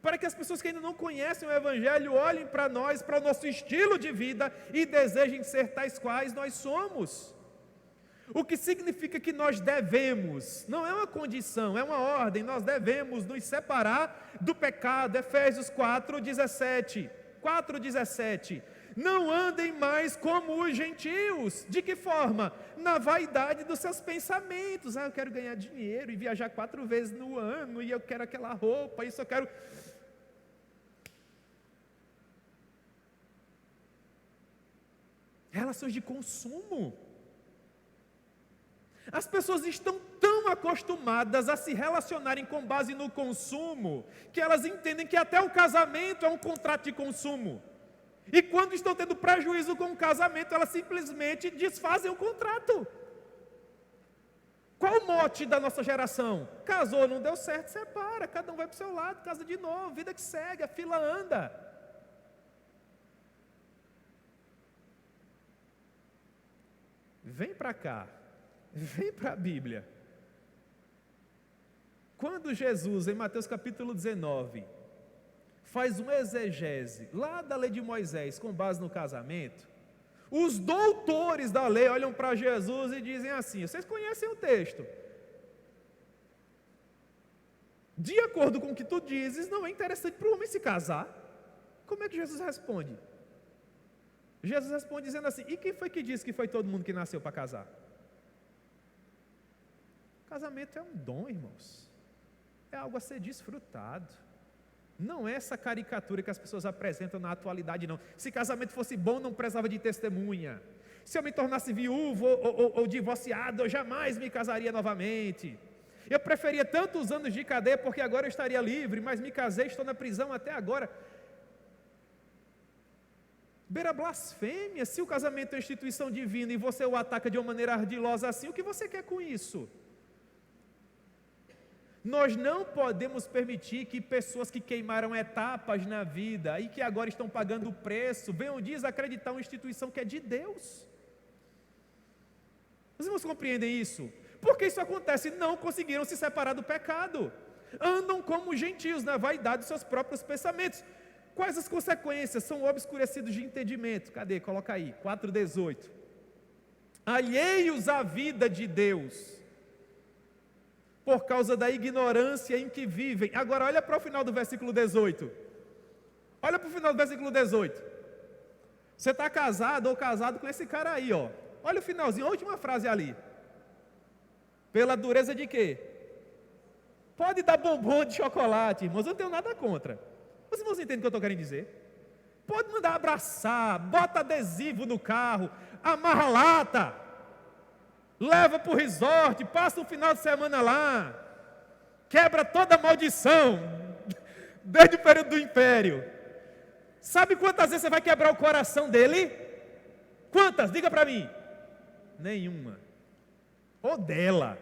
Para que as pessoas que ainda não conhecem o Evangelho olhem para nós, para o nosso estilo de vida e desejem ser tais quais nós somos. O que significa que nós devemos, não é uma condição, é uma ordem, nós devemos nos separar do pecado. Efésios 4:17. 4:17. Não andem mais como os gentios. De que forma? Na vaidade dos seus pensamentos. Eu quero ganhar dinheiro e viajar 4 vezes no ano, e eu quero aquela roupa, isso eu quero. Relações de consumo. As pessoas estão tão acostumadas a se relacionarem com base no consumo, que elas entendem que até o casamento é um contrato de consumo. E quando estão tendo prejuízo com o casamento, elas simplesmente desfazem o contrato. Qual o mote da nossa geração? Casou, não deu certo, separa, cada um vai para o seu lado, casa de novo, vida que segue, a fila anda. Vem para cá, vem para a Bíblia. Quando Jesus, em Mateus capítulo 19, faz uma exegese lá da lei de Moisés com base no casamento, os doutores da lei olham para Jesus e dizem assim: vocês conhecem o texto, de acordo com o que tu dizes, não é interessante para o homem se casar. Como é que Jesus responde? Jesus responde dizendo assim: e quem foi que disse que foi todo mundo que nasceu para casar? Casamento é um dom, irmãos, é algo a ser desfrutado. Não é essa caricatura que as pessoas apresentam na atualidade, não. Se casamento fosse bom, não precisava de testemunha. Se eu me tornasse viúvo ou divorciado, eu jamais me casaria novamente. Eu preferia tantos anos de cadeia porque agora eu estaria livre, mas me casei e estou na prisão até agora. Beira blasfêmia. Se o casamento é instituição divina e você o ataca de uma maneira ardilosa assim, o que você quer com isso? Nós não podemos permitir que pessoas que queimaram etapas na vida e que agora estão pagando o preço, venham desacreditar uma instituição que é de Deus. Os irmãos compreendem isso? Porque isso acontece, não conseguiram se separar do pecado. Andam como gentios na vaidade dos seus próprios pensamentos. Quais as consequências? São obscurecidos de entendimento. Cadê? Coloca aí, 4:18. Alheios à vida de Deus, por causa da ignorância em que vivem. Agora olha para o final do versículo 18. Olha para o final do versículo 18. Você está casado ou casado com esse cara aí, ó. Olha o finalzinho, a última frase ali. Pela dureza de quê? Pode dar bombom de chocolate, irmãos, eu não tenho nada contra. Os irmãos entendem o que eu estou querendo dizer? Pode mandar abraçar, bota adesivo no carro, amarra lata, leva para o resort, passa um final de semana lá, quebra toda a maldição, desde o período do império. Sabe quantas vezes você vai quebrar o coração dele? Quantas? Diga para mim. Nenhuma. Ou dela.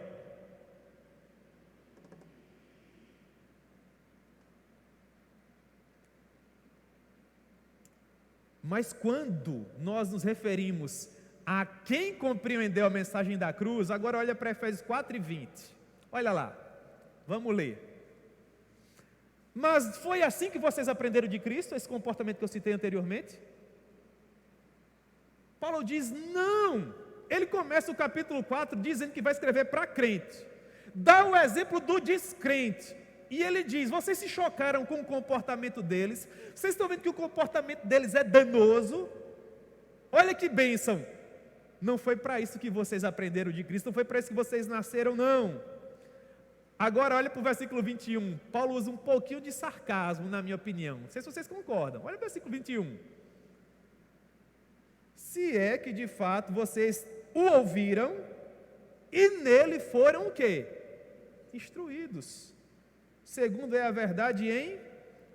Mas quando nós nos referimos a quem compreendeu a mensagem da cruz, agora olha para Efésios 4:20. Olha lá, vamos ler. Mas foi assim que vocês aprenderam de Cristo, esse comportamento que eu citei anteriormente? Paulo diz, não. Ele começa o capítulo 4 dizendo que vai escrever para crente. Dá o exemplo do descrente. E ele diz, vocês se chocaram com o comportamento deles, vocês estão vendo que o comportamento deles é danoso? Olha que bênção. Não foi para isso que vocês aprenderam de Cristo, não foi para isso que vocês nasceram, não. Agora olha para o versículo 21, Paulo usa um pouquinho de sarcasmo, na minha opinião, não sei se vocês concordam, olha o versículo 21. Se é que de fato vocês o ouviram, e nele foram o quê? Instruídos. Segundo é a verdade em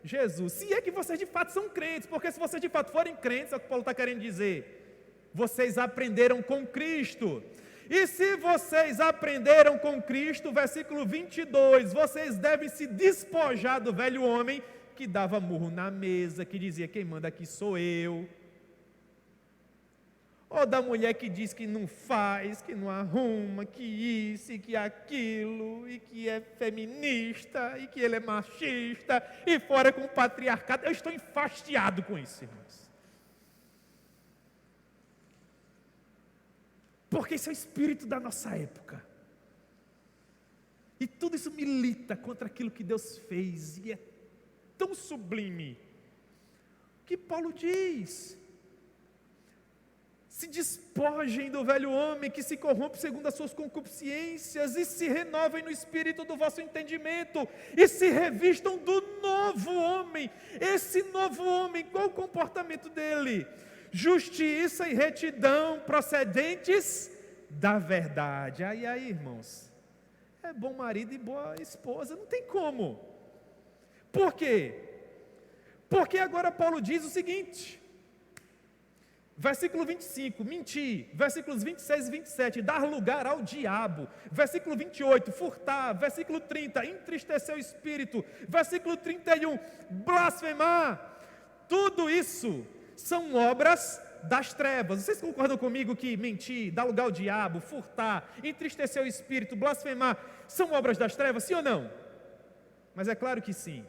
Jesus. Se é que vocês de fato são crentes, porque se vocês de fato forem crentes, é o que Paulo está querendo dizer, vocês aprenderam com Cristo. E se vocês aprenderam com Cristo, versículo 22, vocês devem se despojar do velho homem que dava murro na mesa, que dizia, quem manda aqui sou eu. Ou da mulher que diz que não faz, que não arruma, que isso e que aquilo, e que é feminista, e que ele é machista, e fora com o patriarcado. Eu estou enfastiado com isso, irmãos. Porque isso é o espírito da nossa época. E tudo isso milita contra aquilo que Deus fez, e é tão sublime, que Paulo diz... Se despojem do velho homem que se corrompe segundo as suas concupiscências e se renovem no espírito do vosso entendimento e se revistam do novo homem. Esse novo homem, qual o comportamento dele? Justiça e retidão procedentes da verdade. Aí, irmãos, é bom marido e boa esposa, não tem como. Por quê? Porque agora Paulo diz o seguinte... Versículo 25, mentir. Versículos 26 e 27, dar lugar ao diabo. Versículo 28, furtar. Versículo 30, entristecer o espírito. Versículo 31, blasfemar. Tudo isso são obras das trevas. Vocês concordam comigo que mentir, dar lugar ao diabo, furtar, entristecer o espírito, blasfemar, são obras das trevas, sim ou não? Mas é claro que sim.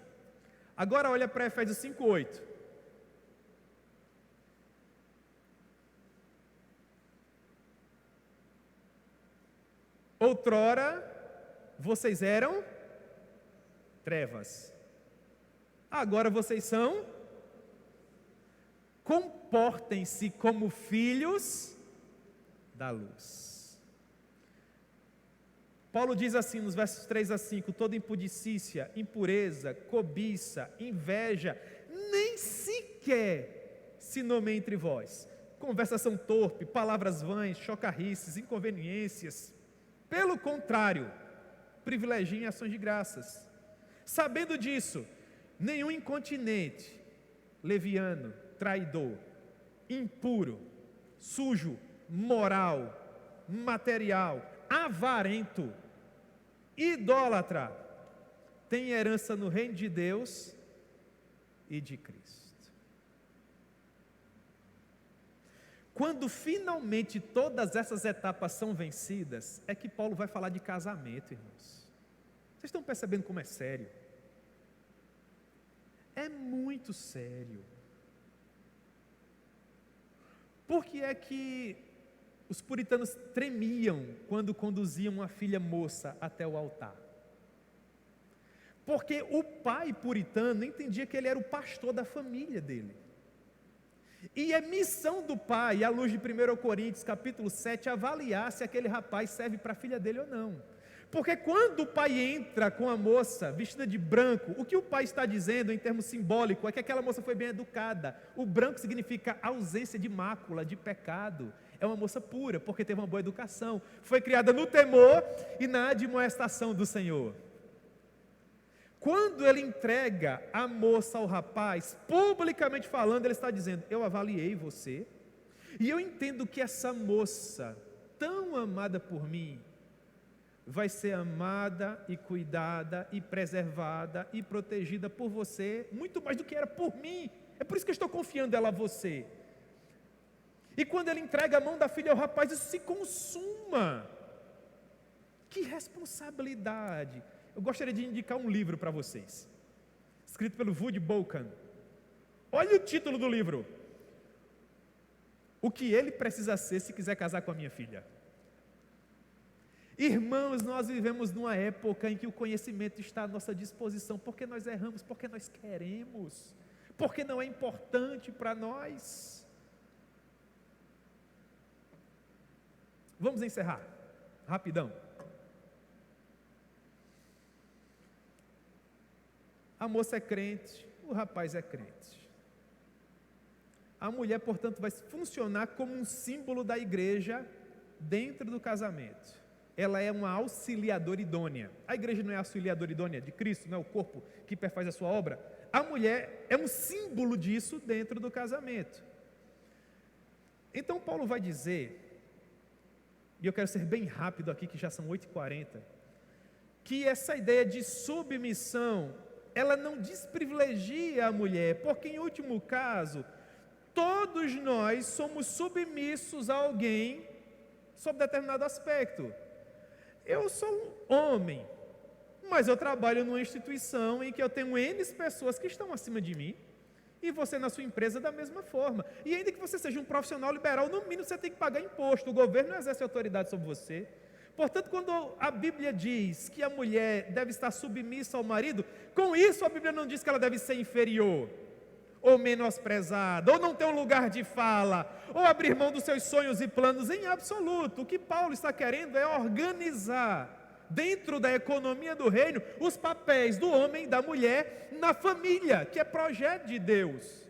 Agora olha para Efésios 5:8. Outrora, vocês eram trevas. Agora vocês são. Comportem-se como filhos da luz. Paulo diz assim nos versos 3 a 5, toda impudicícia, impureza, cobiça, inveja, nem sequer se nomeia entre vós. Conversação torpe, palavras vãs, chocarrices, inconveniências. Pelo contrário, privilegiem ações de graças. Sabendo disso, nenhum incontinente, leviano, traidor, impuro, sujo, moral, material, avarento, idólatra, tem herança no reino de Deus e de Cristo. Quando finalmente todas essas etapas são vencidas, é que Paulo vai falar de casamento, irmãos. Vocês estão percebendo como é sério? É muito sério. Por que é que os puritanos tremiam quando conduziam uma filha moça até o altar? Porque o pai puritano entendia que ele era o pastor da família dele. E é missão do pai, à luz de 1 Coríntios capítulo 7, avaliar se aquele rapaz serve para a filha dele ou não. Porque quando o pai entra com a moça vestida de branco, o que o pai está dizendo em termos simbólicos é que aquela moça foi bem educada. O branco significa ausência de mácula, de pecado. É uma moça pura, porque teve uma boa educação. Foi criada no temor e na admoestação do Senhor. Quando ele entrega a moça ao rapaz, publicamente falando, ele está dizendo: eu avaliei você, e eu entendo que essa moça, tão amada por mim, vai ser amada e cuidada e preservada e protegida por você, muito mais do que era por mim. É por isso que eu estou confiando ela a você. E quando ele entrega a mão da filha ao rapaz, isso se consuma. Que responsabilidade! Eu gostaria de indicar um livro para vocês, escrito pelo Woody Bolkan. Olha o título do livro: O que ele precisa ser se quiser casar com a minha filha. Irmãos, nós vivemos numa época em que o conhecimento está à nossa disposição, porque nós erramos, porque nós queremos, porque não é importante para nós. Vamos encerrar, rapidão. A moça é crente, o rapaz é crente. A mulher, portanto, vai funcionar como um símbolo da igreja dentro do casamento. Ela é uma auxiliadora idônea. A igreja não é a auxiliadora idônea de Cristo, não é o corpo que perfaz a sua obra. A mulher é um símbolo disso dentro do casamento. Então Paulo vai dizer, e eu quero ser bem rápido aqui, que já são 8h40, que essa ideia de submissão, ela não desprivilegia a mulher, porque em último caso, todos nós somos submissos a alguém sob determinado aspecto. Eu sou um homem, mas eu trabalho numa instituição em que eu tenho N pessoas que estão acima de mim, e você na sua empresa da mesma forma. E ainda que você seja um profissional liberal, no mínimo você tem que pagar imposto, o governo não exerce autoridade sobre você. Portanto, quando a Bíblia diz que a mulher deve estar submissa ao marido, com isso a Bíblia não diz que ela deve ser inferior, ou menosprezada, ou não ter um lugar de fala, ou abrir mão dos seus sonhos e planos, em absoluto. O que Paulo está querendo é organizar, dentro da economia do reino, os papéis do homem e da mulher na família, que é projeto de Deus.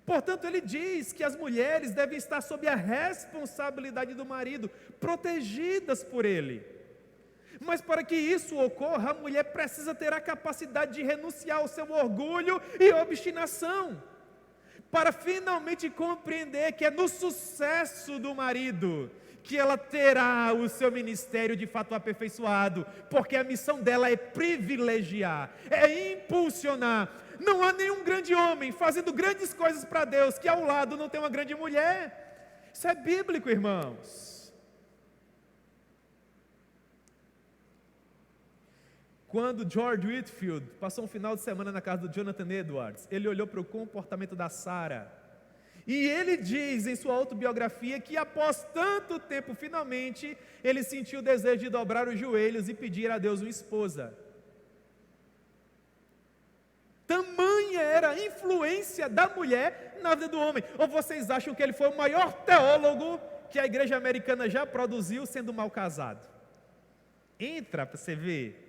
Portanto, ele diz que as mulheres devem estar sob a responsabilidade do marido, protegidas por ele. Mas para que isso ocorra, a mulher precisa ter a capacidade de renunciar ao seu orgulho e obstinação, para finalmente compreender que é no sucesso do marido que ela terá o seu ministério de fato aperfeiçoado, porque a missão dela é privilegiar, é impulsionar. Não há nenhum grande homem fazendo grandes coisas para Deus que ao lado não tem uma grande mulher. Isso é bíblico, irmãos. Quando George Whitefield passou um final de semana na casa do Jonathan Edwards, ele olhou para o comportamento da Sarah, e ele diz em sua autobiografia que após tanto tempo, finalmente, ele sentiu o desejo de dobrar os joelhos e pedir a Deus uma esposa. Tamanha era a influência da mulher na vida do homem. Ou vocês acham que ele foi o maior teólogo que a igreja americana já produziu sendo mal casado? Entra para você ver.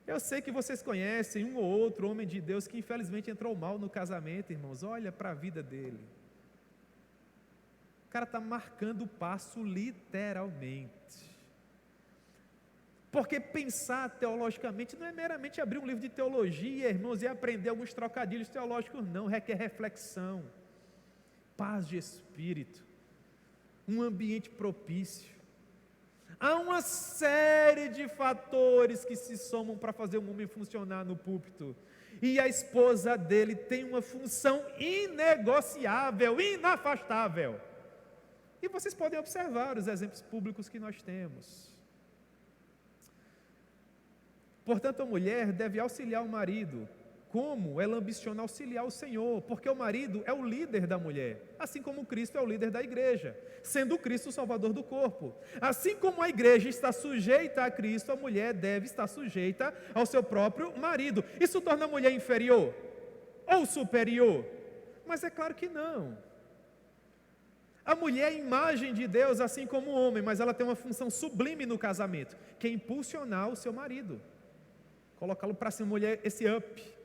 Eu sei que vocês conhecem um ou outro homem de Deus que infelizmente entrou mal no casamento, irmãos. Olha para a vida dele. O cara está marcando o passo literalmente. Porque pensar teologicamente não é meramente abrir um livro de teologia, irmãos, e aprender alguns trocadilhos teológicos, não. Requer reflexão, paz de espírito, um ambiente propício. Há uma série série de fatores que se somam para fazer um homem funcionar no púlpito. E a esposa dele tem uma função inegociável, inafastável. E vocês podem observar os exemplos públicos que nós temos. Portanto, a mulher deve auxiliar o marido, como ela ambiciona auxiliar o Senhor, porque o marido é o líder da mulher, assim como Cristo é o líder da igreja, sendo Cristo o salvador do corpo. Assim como a igreja está sujeita a Cristo, a mulher deve estar sujeita ao seu próprio marido. Isso torna a mulher inferior ou superior? Mas é claro que não. A mulher é imagem de Deus, assim como o homem, mas ela tem uma função sublime no casamento, que é impulsionar o seu marido, colocá-lo para cima, mulher, esse up.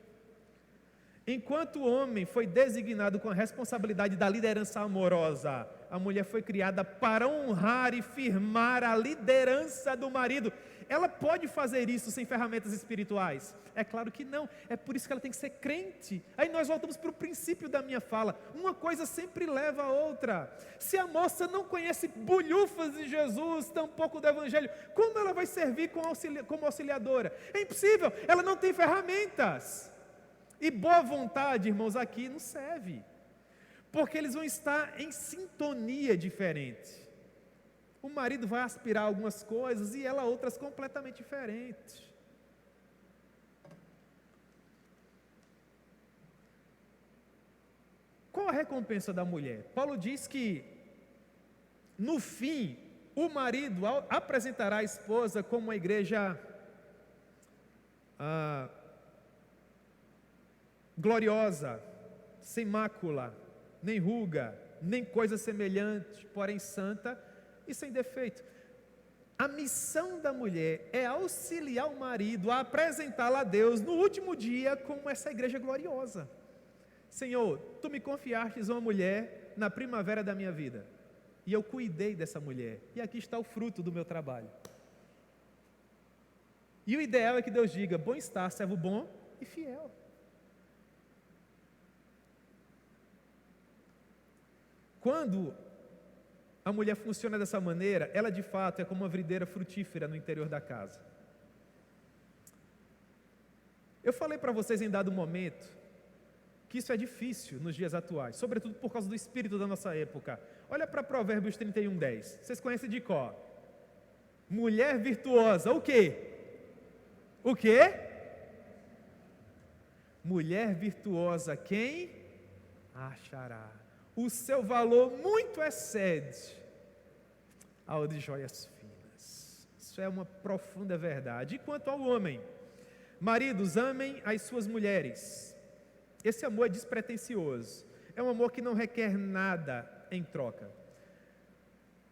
Enquanto o homem foi designado com a responsabilidade da liderança amorosa, a mulher foi criada para honrar e firmar a liderança do marido. Ela pode fazer isso sem ferramentas espirituais? É claro que não, é por isso que ela tem que ser crente. Aí nós voltamos para o princípio da minha fala, uma coisa sempre leva a outra. Se a moça não conhece bulhufas de Jesus, tampouco do Evangelho, como ela vai servir como auxiliadora? É impossível, ela não tem ferramentas. E boa vontade, irmãos, aqui não serve, porque eles vão estar em sintonia diferente. O marido vai aspirar algumas coisas e ela outras completamente diferentes. Qual a recompensa da mulher? Paulo diz que, no fim, o marido apresentará a esposa como uma igreja gloriosa, sem mácula, nem ruga, nem coisa semelhante, porém santa e sem defeito. A missão da mulher é auxiliar o marido a apresentá-la a Deus no último dia como essa igreja gloriosa. Senhor, tu me confiastes uma mulher na primavera da minha vida, e eu cuidei dessa mulher, e aqui está o fruto do meu trabalho. E o ideal é que Deus diga: bom está, servo bom e fiel. Quando a mulher funciona dessa maneira, ela de fato é como uma videira frutífera no interior da casa. Eu falei para vocês em dado momento que isso é difícil nos dias atuais, sobretudo por causa do espírito da nossa época. Olha para Provérbios 31:10, vocês conhecem de cor. Mulher virtuosa, o quê? O quê? Mulher virtuosa, quem achará? O seu valor muito excede ao de joias finas. Isso é uma profunda verdade. E quanto ao homem, maridos, amem as suas mulheres. Esse amor é despretensioso, é um amor que não requer nada em troca.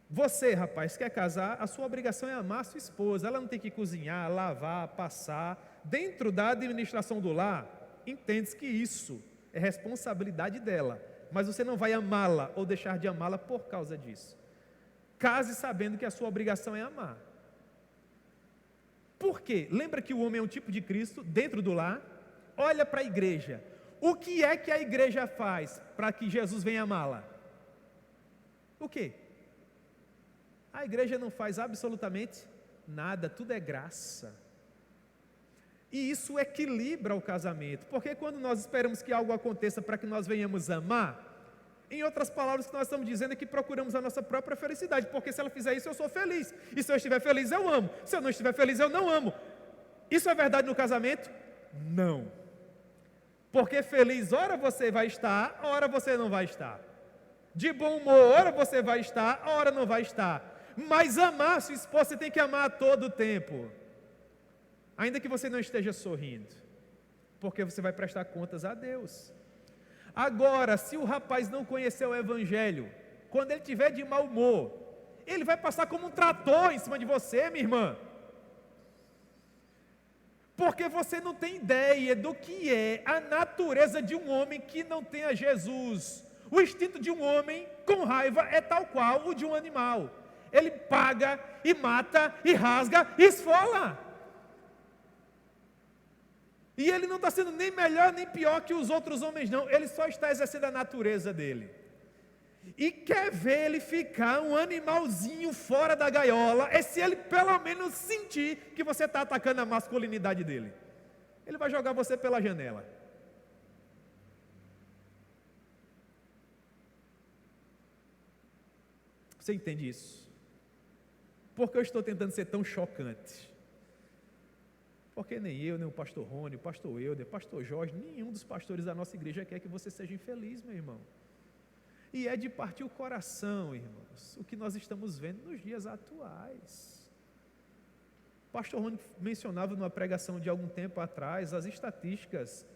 Você, rapaz, quer casar, a sua obrigação é amar a sua esposa. Ela não tem que cozinhar, lavar, passar. Dentro da administração do lar, entende-se que isso é responsabilidade dela, mas você não vai amá-la ou deixar de amá-la por causa disso. Case sabendo que a sua obrigação é amar. Por quê? Lembra que o homem é um tipo de Cristo dentro do lar? Olha para a igreja. O que é que a igreja faz para que Jesus venha amá-la? O quê? A igreja não faz absolutamente nada, tudo é graça. E isso equilibra o casamento, porque quando nós esperamos que algo aconteça para que nós venhamos amar, em outras palavras, o que nós estamos dizendo é que procuramos a nossa própria felicidade, porque se ela fizer isso, eu sou feliz, e se eu estiver feliz, eu amo, se eu não estiver feliz, eu não amo. Isso é verdade no casamento? Não, porque feliz, ora você vai estar, ora você não vai estar, de bom humor, ora você vai estar, ora não vai estar, mas amar sua esposa, você tem que amar a todo tempo, ainda que você não esteja sorrindo, porque você vai prestar contas a Deus. Agora, se o rapaz não conheceu o Evangelho, quando ele estiver de mau humor, ele vai passar como um trator em cima de você, minha irmã, porque você não tem ideia do que é a natureza de um homem que não tenha Jesus. O instinto de um homem com raiva é tal qual o de um animal, ele paga e mata e rasga e esfola. E ele não está sendo nem melhor nem pior que os outros homens, não. Ele só está exercendo a natureza dele. e quer ver ele ficar um animalzinho fora da gaiola, é se ele pelo menos sentir que você está atacando a masculinidade dele. Ele vai jogar você pela janela. Você entende isso? Por que eu estou tentando ser tão chocante? Porque nem eu, nem o pastor Rony, o pastor Euder, o pastor Jorge, nenhum dos pastores da nossa igreja quer que você seja infeliz, meu irmão. E é de partir o coração, irmãos, o que nós estamos vendo nos dias atuais. O pastor Rony mencionava numa pregação de algum tempo atrás as estatísticas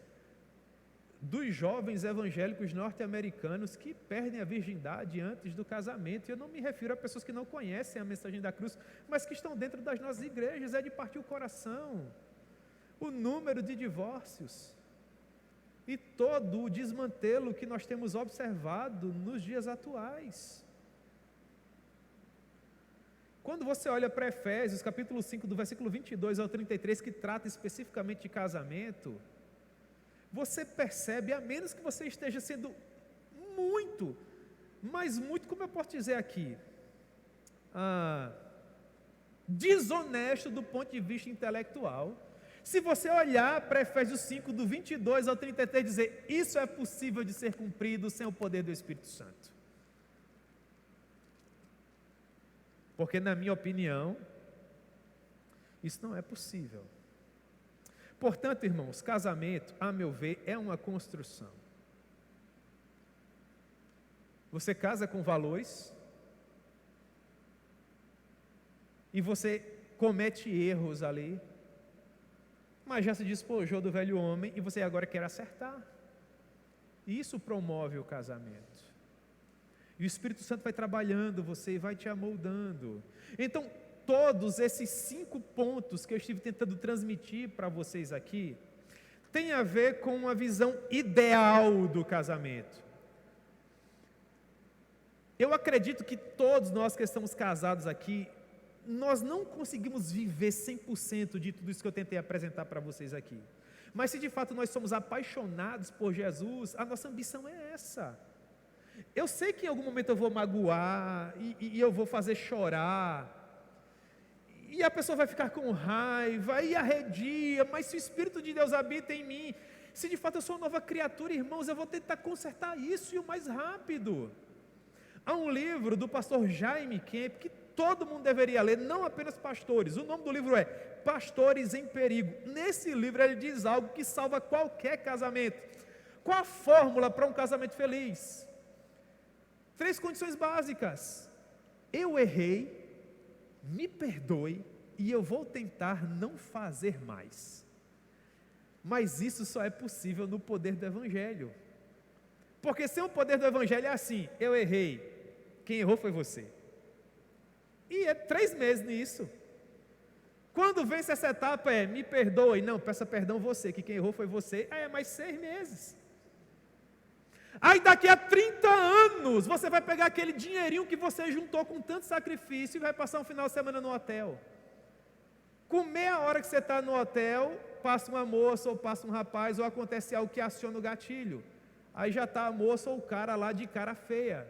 dos jovens evangélicos norte-americanos que perdem a virgindade antes do casamento. E eu não me refiro a pessoas que não conhecem a mensagem da cruz, mas que estão dentro das nossas igrejas. É de partir o coração. O número de divórcios e todo o desmantelo que nós temos observado nos dias atuais. Quando você olha para Efésios, capítulo 5, do versículo 22 ao 33, que trata especificamente de casamento, você percebe, a menos que você esteja sendo muito, mas muito, como eu posso dizer aqui, desonesto do ponto de vista intelectual, se você olhar para Efésios 5, do 22 ao 33, dizer, isso é possível de ser cumprido sem o poder do Espírito Santo. Porque, na minha opinião, isso não é possível. Portanto, irmãos, casamento, a meu ver, é uma construção. Você casa com valores e você comete erros ali, mas já se despojou do velho homem e você agora quer acertar. Isso promove o casamento. E o Espírito Santo vai trabalhando você e vai te amoldando. Então, todos esses 5 pontos que eu estive tentando transmitir para vocês aqui, tem a ver com uma visão ideal do casamento. Eu acredito que todos nós que estamos casados aqui, nós não conseguimos viver 100% de tudo isso que eu tentei apresentar para vocês aqui. Mas se de fato nós somos apaixonados por Jesus, a nossa ambição é essa. Eu sei que em algum momento eu vou magoar, e eu vou fazer chorar, e a pessoa vai ficar com raiva, e arredia, mas se o Espírito de Deus habita em mim, se de fato eu sou uma nova criatura, irmãos, eu vou tentar consertar isso e o mais rápido. Há um livro do pastor Jaime Kemp que todo mundo deveria ler, não apenas pastores. O nome do livro é Pastores em Perigo. Nesse livro ele diz algo que salva qualquer casamento. Qual a fórmula para um casamento feliz? 3 condições básicas. Eu errei, me perdoe e eu vou tentar não fazer mais. Mas isso só é possível no poder do Evangelho. Porque sem o poder do Evangelho é assim, eu errei, quem errou foi você. E é 3 meses nisso. Quando vence essa etapa é, me perdoe, não, peça perdão você, que quem errou foi você, aí é mais 6 meses. Aí daqui a 30 anos, você vai pegar aquele dinheirinho que você juntou com tanto sacrifício e vai passar um final de semana no hotel. Com meia hora que você está no hotel, passa uma moça ou passa um rapaz, ou acontece algo que aciona o gatilho. Aí já está a moça ou o cara lá de cara feia.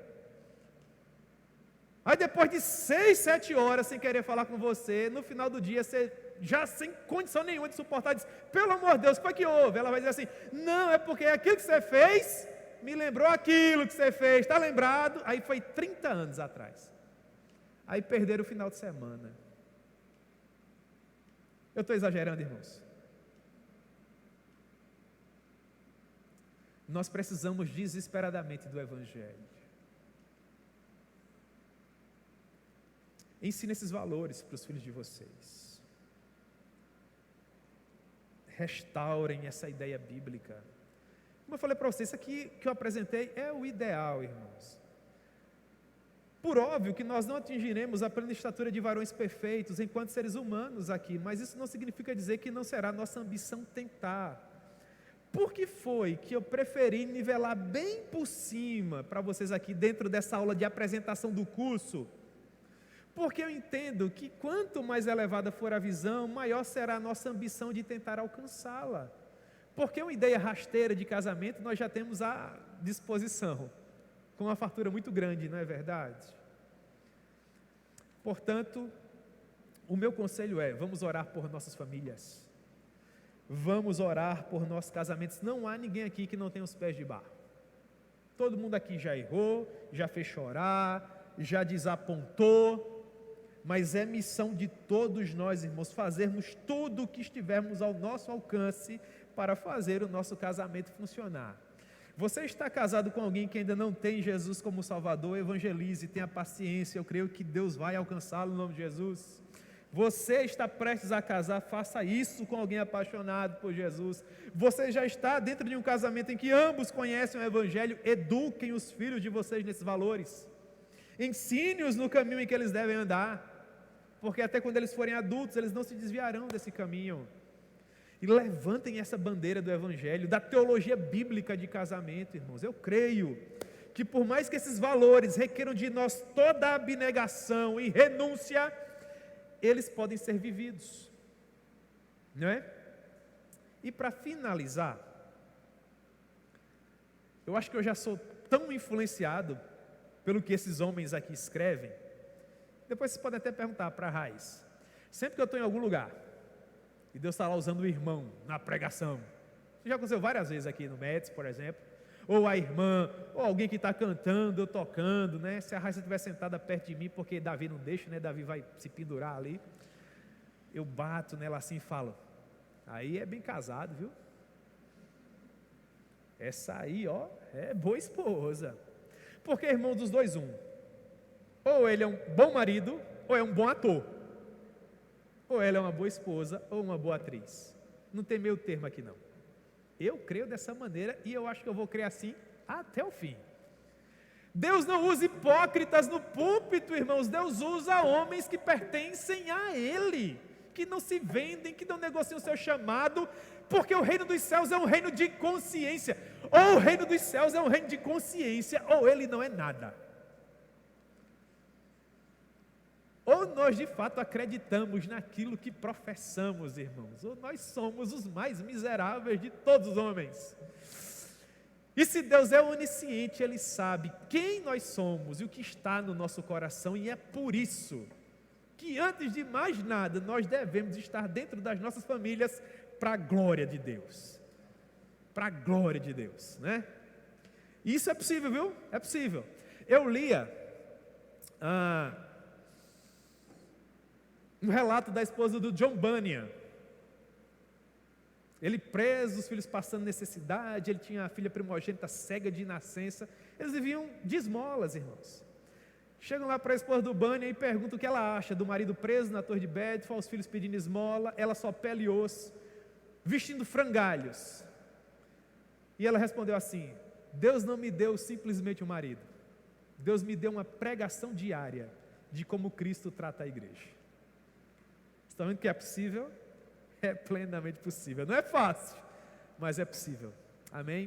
Aí depois de 6, 7 horas sem querer falar com você, no final do dia você já sem condição nenhuma de suportar, diz, pelo amor de Deus, o que foi que houve? Ela vai dizer assim, não, é porque aquilo que você fez, me lembrou aquilo que você fez, está lembrado? Aí foi 30 anos atrás. Aí perderam o final de semana. Eu estou exagerando, irmãos? Nós precisamos desesperadamente do Evangelho. Ensine esses valores para os filhos de vocês. Restaurem essa ideia bíblica. Como eu falei para vocês, isso aqui que eu apresentei é o ideal, irmãos. Por óbvio que nós não atingiremos a plena estatura de varões perfeitos enquanto seres humanos aqui, mas isso não significa dizer que não será nossa ambição tentar. Por que foi que eu preferi nivelar bem por cima para vocês aqui dentro dessa aula de apresentação do curso? Porque eu entendo que quanto mais elevada for a visão, maior será a nossa ambição de tentar alcançá-la. Porque uma ideia rasteira de casamento nós já temos à disposição. com uma fartura muito grande, não é verdade? Portanto, o meu conselho é: vamos orar por nossas famílias, vamos orar por nossos casamentos. Não há ninguém aqui que não tenha os pés de barro. Todo mundo aqui já errou, já fez chorar, já desapontou, mas é missão de todos nós, irmãos, fazermos tudo o que estivermos ao nosso alcance para fazer o nosso casamento funcionar. Você está casado com alguém que ainda não tem Jesus como Salvador, evangelize, tenha paciência, eu creio que Deus vai alcançá-lo no nome de Jesus. Você está prestes a casar, faça isso com alguém apaixonado por Jesus. Você já está dentro de um casamento em que ambos conhecem o Evangelho, eduquem os filhos de vocês nesses valores. Ensine-os no caminho em que eles devem andar, porque até quando eles forem adultos, eles não se desviarão desse caminho. E levantem essa bandeira do Evangelho, da teologia bíblica de casamento, irmãos. Eu creio que por mais que esses valores requeram de nós toda a abnegação e renúncia, eles podem ser vividos, não é? E para finalizar, eu acho que eu já sou tão influenciado pelo que esses homens aqui escrevem. Depois vocês podem até perguntar para a Raiz. Sempre que eu estou em algum lugar e Deus está lá usando o irmão na pregação, já aconteceu várias vezes aqui no METS, por exemplo, ou a irmã, ou alguém que está cantando, ou tocando, né? Se a Raíssa estiver sentada perto de mim, porque Davi não deixa, né? Davi vai se pendurar ali, eu bato nela assim e falo: aí é bem casado, viu? Essa aí, ó, é boa esposa. Porque, irmão, dos dois, ou ele é um bom marido, ou é um bom ator, ou ela é uma boa esposa, ou uma boa atriz. Não tem meio termo aqui não. Eu creio dessa maneira e eu acho que eu vou crer assim até o fim. Deus não usa hipócritas no púlpito, irmãos. Deus usa homens que pertencem a Ele, que não se vendem, que não negociam o seu chamado, porque o reino dos céus é um reino de consciência. Ou o reino dos céus é um reino de consciência, ou ele não é nada. Ou nós de fato acreditamos naquilo que professamos, irmãos, ou nós somos os mais miseráveis de todos os homens. E se Deus é onisciente, Ele sabe quem nós somos e o que está no nosso coração, e é por isso que antes de mais nada nós devemos estar dentro das nossas famílias para a glória de Deus. Para a glória de Deus, né? E isso é possível, viu? É possível. Eu lia um relato da esposa do John Bunyan. Ele preso, os filhos passando necessidade, ele tinha a filha primogênita cega de nascença. Eles viviam de esmolas, irmãos. Chegam lá para a esposa do Bunyan e perguntam o que ela acha do marido preso na Torre de Bedford, os filhos pedindo esmola, ela só pele e osso, vestindo frangalhos. E ela respondeu assim: Deus não me deu simplesmente um marido, Deus me deu uma pregação diária de como Cristo trata a igreja. Estão vendo que é possível? É plenamente possível. Não é fácil, mas é possível. Amém?